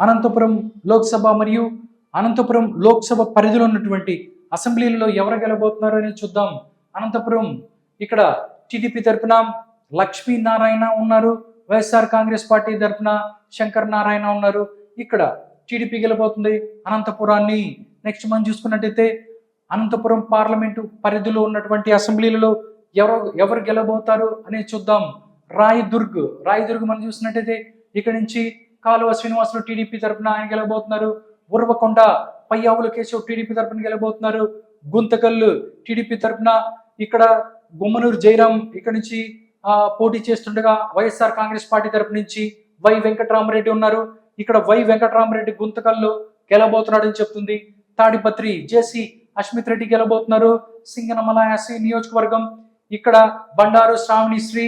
Speaker 1: అనంతపురం లోక్సభ పరిధిలో ఉన్నటువంటి అసెంబ్లీలలో ఎవరు గెలబోతున్నారు అని చూద్దాం. అనంతపురం ఇక్కడ టీడీపీ తరపున లక్ష్మీనారాయణ ఉన్నారు. వైఎస్ఆర్ కాంగ్రెస్ పార్టీ తరపున శంకర్ నారాయణ ఉన్నారు. ఇక్కడ టీడీపీ గెలబోతుంది అనంతపురాన్ని. నెక్స్ట్ మనం చూసుకున్నట్టయితే అనంతపురం పార్లమెంటు పరిధిలో ఉన్నటువంటి అసెంబ్లీలలో ఎవరు గెలబోతారు అనేది చూద్దాం. రాయదుర్గ్ మనం చూసినట్టయితే ఇక్కడ నుంచి కాలువ శ్రీనివాసులు టీడీపీ తరపున ఆయన గెలబోతున్నారు. ఉర్వకొండ పయ్యావుల కేశవ్ టీడీపీ తరపున గెలబోతున్నారు. గుంతకల్లు టీడీపీ తరపున ఇక్కడ గుమ్మనూరు జయరాం ఇక్కడ నుంచి పోటీ చేస్తుండగా వైఎస్ఆర్ కాంగ్రెస్ పార్టీ తరపు నుంచి వై వెంకటరామరెడ్డి ఉన్నారు. ఇక్కడ వై వెంకటరామరెడ్డి గుంతకల్లు గెలబోతున్నాడని చెప్తుంది. తాడిపత్రి జేసీ అస్మిత్ రెడ్డి గెలబోతున్నారు. సింగనమల ఎస్సీ నియోజకవర్గం ఇక్కడ బండారు శ్రావణిశ్రీ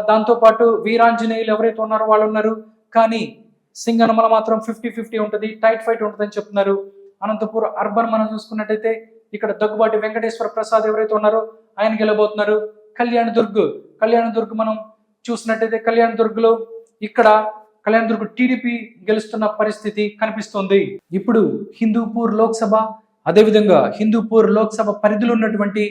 Speaker 1: దాంతో పాటు వీరాంజనేయులు ఎవరైతే ఉన్నారో వాళ్ళు ఉన్నారు. కానీ సింగనమల మాత్రం 50-50 ఉంటుంది, టైట్ ఫైట్ ఉంటుందని చెప్తున్నారు. అనంతపూర్ అర్బన్ మనం చూసుకున్నట్టయితే ఇక్కడ దగ్గుబాటి వెంకటేశ్వర ప్రసాద్ ఎవరైతే ఉన్నారో ఆయన గెలబోతున్నారు. కళ్యాణ్ దుర్గ్ మనం చూసినట్టయితే కళ్యాణ్ దుర్గ్ టీడీపీ గెలుస్తున్న పరిస్థితి కనిపిస్తుంది. ఇప్పుడు హిందూపూర్ లోక్సభ, అదేవిధంగా హిందూపూర్ లోక్సభ పరిధిలో ఉన్నటువంటి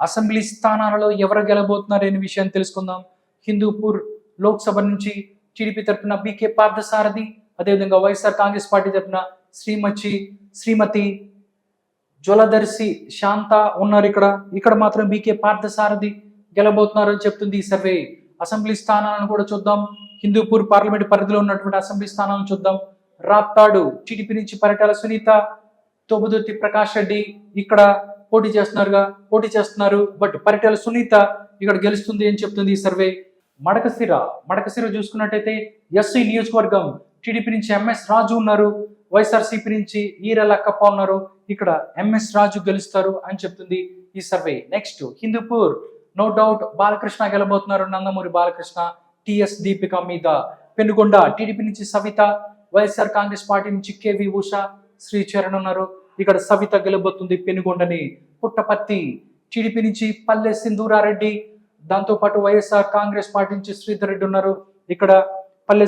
Speaker 1: అసెంబ్లీ స్థానాలలో ఎవరు గెలబోతున్నారు అనే విషయాన్ని తెలుసుకుందాం. హిందూపూర్ లోక్సభ నుంచి టీడీపీ తరఫున బీకే పార్థసారథి, అదేవిధంగా వైఎస్ఆర్ కాంగ్రెస్ పార్టీ తరఫున శ్రీమతి జ్వలదర్శి శాంత ఉన్నారు. ఇక్కడ మాత్రం బీకే పార్థసారథి గెలబోతున్నారు అని చెప్తుంది ఈ సర్వే. అసెంబ్లీ స్థానాలను కూడా చూద్దాం. హిందూపూర్ పార్లమెంట్ పరిధిలో ఉన్నటువంటి అసెంబ్లీ స్థానాలను చూద్దాం. రాప్తాడు టీడీపీ నుంచి పరిటాల సునీత, తోబుదుర్తి ప్రకాష్ రెడ్డి ఇక్కడ పోటీ చేస్తున్నారు. బట్ పరిటాల సునీత ఇక్కడ గెలుస్తుంది అని చెప్తుంది ఈ సర్వే. మడకశిర చూసుకున్నట్టయితే ఎస్సీ నియోజకవర్గం టీడీపీ నుంచి ఎంఎస్ రాజు ఉన్నారు. వైఎస్ఆర్సీపీ నుంచి ఈరలక్కప్ప ఉన్నారు, ఇక్కడ ఎంఎస్ రాజు గెలుస్తారు అని చెప్తుంది ఈ survey. Next Hindupur, no doubt Balakrishna గెలబోతున్నారు, నందమూరి బాలకృష్ణ టిఎస్ దీపిక మీద. పెనుగొండ టీడీపీ నుంచి సవిత, వైఎస్ఆర్ కాంగ్రెస్ పార్టీ నుంచి కేవి ఉషా, శ్రీచరణ్ ఉన్నారు, ఇక్కడ సవిత గెలబోతుంది పెనుగొండని. పుట్టపర్తి టీడీపీ నుంచి పల్లె సింధూరారెడ్డి, దాంతోపాటు వైఎస్ఆర్ కాంగ్రెస్ పార్టీ నుంచి శ్రీధర్ రెడ్డి ఉన్నారు, ఇక్కడ పల్లె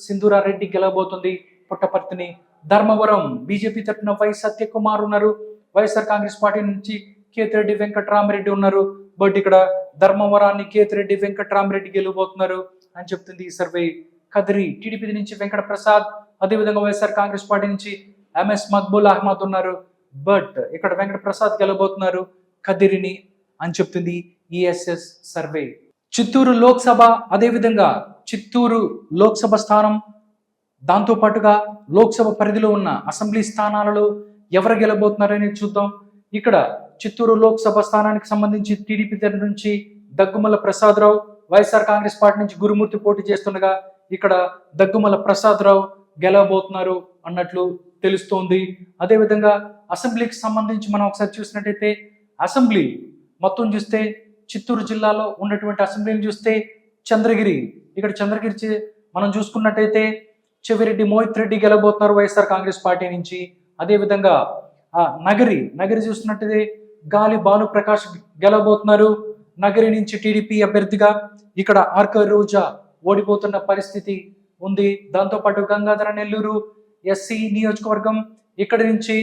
Speaker 1: సింధూరారెడ్డి గెలబోతుంది పుట్టపర్తిని. ధర్మవరం బీజేపీ తరఫున వై సత్యకుమార్ ఉన్నారు, వైఎస్ఆర్ కాంగ్రెస్ పార్టీ నుంచి కేతిరెడ్డి వెంకట్రామరెడ్డి ఉన్నారు, బట్ ఇక్కడ ధర్మవరాన్ని కేతిరెడ్డి వెంకట్రామరెడ్డి గెలవబోతున్నారు అని చెప్తుంది ఈ సర్వే. కదిరి టీడీపీ నుంచి వెంకట ప్రసాద్, అదేవిధంగా వైఎస్ఆర్ కాంగ్రెస్ పార్టీ నుంచి ఎంఎస్ మక్బూల్ అహ్మద్ ఉన్నారు, బట్ ఇక్కడ వెంకట ప్రసాద్ గెలవబోతున్నారు కదిరిని అని చెప్తుంది ఈఎస్ఎస్ సర్వే. చిత్తూరు లోక్సభ, అదేవిధంగా చిత్తూరు లోక్సభ స్థానం, దాంతో పాటుగా లోక్సభ పరిధిలో ఉన్న అసెంబ్లీ స్థానాలలో ఎవరు గెలబోతున్నారని చూద్దాం. ఇక్కడ చిత్తూరు లోక్సభ స్థానానికి సంబంధించి టీడీపీ తరఫు నుంచి దగ్గుమల్ల ప్రసాదరావు, వైఎస్ఆర్ కాంగ్రెస్ పార్టీ నుంచి గురుమూర్తి పోటీ చేస్తుండగా ఇక్కడ దగ్గుమల్ల ప్రసాదరావు గెలవబోతున్నారు అన్నట్లు తెలుస్తోంది. అదేవిధంగా అసెంబ్లీకి సంబంధించి మనం ఒకసారి చూసినట్టయితే అసెంబ్లీ మొత్తం చూస్తే చిత్తూరు జిల్లాలో ఉన్నటువంటి అసెంబ్లీని చూస్తే చంద్రగిరి, ఇక్కడ చంద్రగిరి మనం చూసుకున్నట్టయితే చెవిరెడ్డి మోహిత్ రెడ్డి గెలబోతున్నారు వైఎస్ఆర్ కాంగ్రెస్ పార్టీ నుంచి. అదేవిధంగా నగరి చూస్తున్నట్టయితే గాలి భానుప్రకాష్ గెలబోతున్నారు నగరి నుంచి టీడీపీ అభ్యర్థిగా. ఇక్కడ ఆర్కే రోజా ఓడిపోతున్న పరిస్థితి ఉంది. దాంతోపాటు గంగాధర నెల్లూరు ఎస్సీ నియోజకవర్గం, ఇక్కడి నుంచి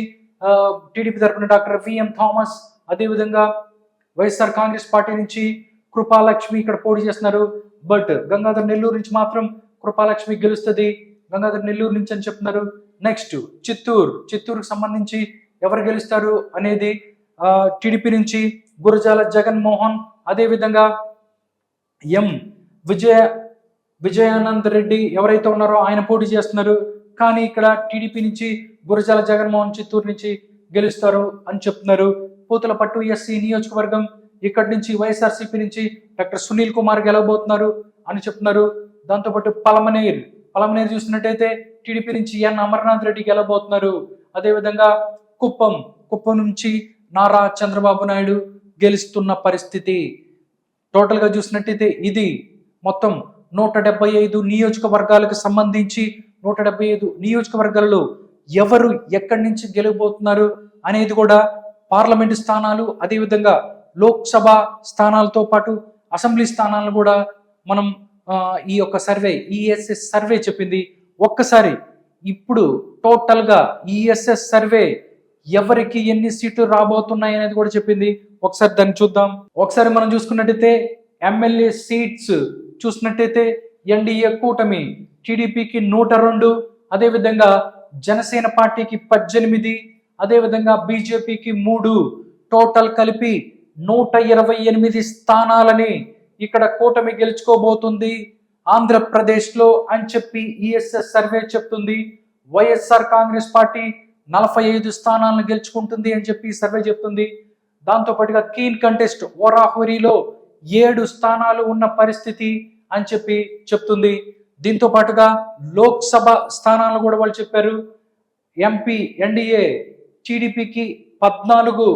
Speaker 1: టీడీపీ తరఫున డాక్టర్ విఎం థామస్, అదేవిధంగా వైఎస్ఆర్ కాంగ్రెస్ పార్టీ నుంచి కృపాలక్ష్మి ఇక్కడ పోటీ చేస్తున్నారు, బట్ గంగాధర నెల్లూరు నుంచి మాత్రం కృపాలక్ష్మి గెలుస్తుంది, గంగాధర నెల్లూరు నుంచి అని చెప్తున్నారు. నెక్స్ట్ చిత్తూరుకు సంబంధించి ఎవరు గెలుస్తారు అనేది టీడీపీ నుంచి గురజాల జగన్మోహన్, అదేవిధంగా ఎం విజయానంద్ రెడ్డి ఎవరైతే ఉన్నారో ఆయన పోటీ చేస్తున్నారు, కానీ ఇక్కడ టీడీపీ నుంచి గురజాల జగన్మోహన్ చిత్తూరు నుంచి గెలుస్తారు అని చెప్తున్నారు. పూతలపట్టు ఎస్సీ నియోజకవర్గం, ఇక్కడి నుంచి వైఎస్ఆర్సీపీ నుంచి డాక్టర్ సునీల్ కుమార్ గెలవబోతున్నారు అని చెప్తున్నారు. దాంతోపాటు పలమనేర్ చూసినట్టయితే టీడీపీ నుంచి ఎన్ అమర్నాథ్ రెడ్డి గెలవబోతున్నారు. అదేవిధంగా కుప్పం నుంచి నారా చంద్రబాబు నాయుడు గెలుస్తున్న పరిస్థితి. టోటల్గా చూసినట్టయితే ఇది మొత్తం 175 నియోజకవర్గాలకు సంబంధించి 175 నియోజకవర్గాలలో ఎవరు ఎక్కడి నుంచి గెలవబోతున్నారు అనేది కూడా పార్లమెంటు స్థానాలు, అదేవిధంగా లోక్సభ స్థానాలతో పాటు అసెంబ్లీ స్థానాలను కూడా మనం ఈ యొక్క సర్వే ఈఎస్ఎస్ సర్వే చెప్పింది. ఒక్కసారి ఇప్పుడు టోటల్గా ఈఎస్ఎస్ సర్వే ఎవరికి ఎన్ని సీట్లు రాబోతున్నాయి అనేది కూడా చెప్పింది. ఒకసారి దాన్ని చూద్దాం. ఒకసారి మనం చూసుకున్నట్టయితే ఎమ్మెల్యే సీట్స్ చూసినట్టయితే ఎన్డీఏ కూటమి టీడీపీకి 102, అదేవిధంగా జనసేన పార్టీకి 18, అదేవిధంగా బీజేపీకి 3, టోటల్ కలిపి 128 స్థానాలని ఇక్కడ కూటమి గెలుచుకోబోతుంది ఆంధ్రప్రదేశ్లో అని చెప్పి ఈఎస్ఎస్ సర్వే చెప్తుంది. వైఎస్ఆర్ కాంగ్రెస్ పార్టీ 45 స్థానాలను గెలుచుకుంటుంది అని చెప్పి సర్వే చెప్తుంది. దాంతోపాటుగా కీన్ కంటెస్ట్ ఓరాహురిలో 7 స్థానాలు ఉన్న పరిస్థితి అని చెప్పి చెప్తుంది. దీంతో పాటుగా లోక్సభ స్థానాలు కూడా వాళ్ళు చెప్పారు. ఎంపీ ఎన్డీఏ టీడీపీకి 14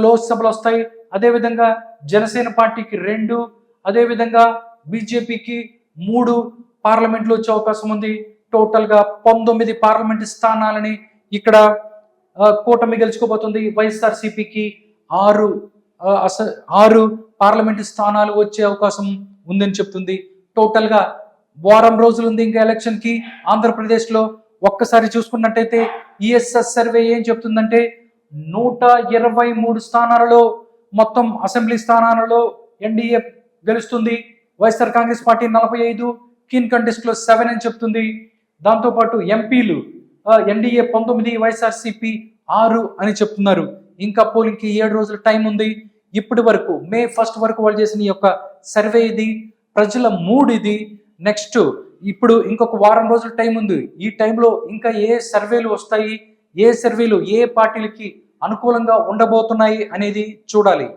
Speaker 1: లోక్సభలు వస్తాయి, అదేవిధంగా జనసేన పార్టీకి 2, అదేవిధంగా బీజేపీకి 3 పార్లమెంట్లో వచ్చే అవకాశం ఉంది. టోటల్గా 19 పార్లమెంటు స్థానాలని ఇక్కడ కూటమి గెలుచుకోబోతుంది. వైఎస్ఆర్సీపీకి 6 పార్లమెంటు స్థానాలు వచ్చే అవకాశం ఉందని చెప్తుంది. టోటల్గా వారం రోజులు ఉంది ఇంకా ఎలక్షన్కి ఆంధ్రప్రదేశ్లో. ఒక్కసారి చూసుకున్నట్టయితే ఈఎస్ఎస్ సర్వే ఏం చెప్తుందంటే 123 స్థానాలలో మొత్తం అసెంబ్లీ స్థానాలలో ఎన్డీఏ గెలుస్తుంది. వైఎస్ఆర్ కాంగ్రెస్ పార్టీ 45, కీన్ కంటెస్ట్లో 7 అని చెప్తుంది. దాంతోపాటు ఎంపీలు ఎన్డీఏ 19, వైఎస్ఆర్సీపీ 6 అని చెప్తున్నారు. ఇంకా పోలింగ్కి 7 రోజుల టైం ఉంది. ఇప్పటి వరకు మే 1 వరకు వాళ్ళు చేసిన ఈ యొక్క సర్వే ఇది, ప్రజల మూడ్ ఇది. నెక్స్ట్ ఇప్పుడు ఇంకొక వారం రోజుల టైం ఉంది. ఈ టైంలో ఇంకా ఏ సర్వేలు వస్తాయి, ఏ సర్వేలు ఏ పార్టీలకి అనుకూలంగా ఉండబోతున్నాయి అనేది చూడాలి.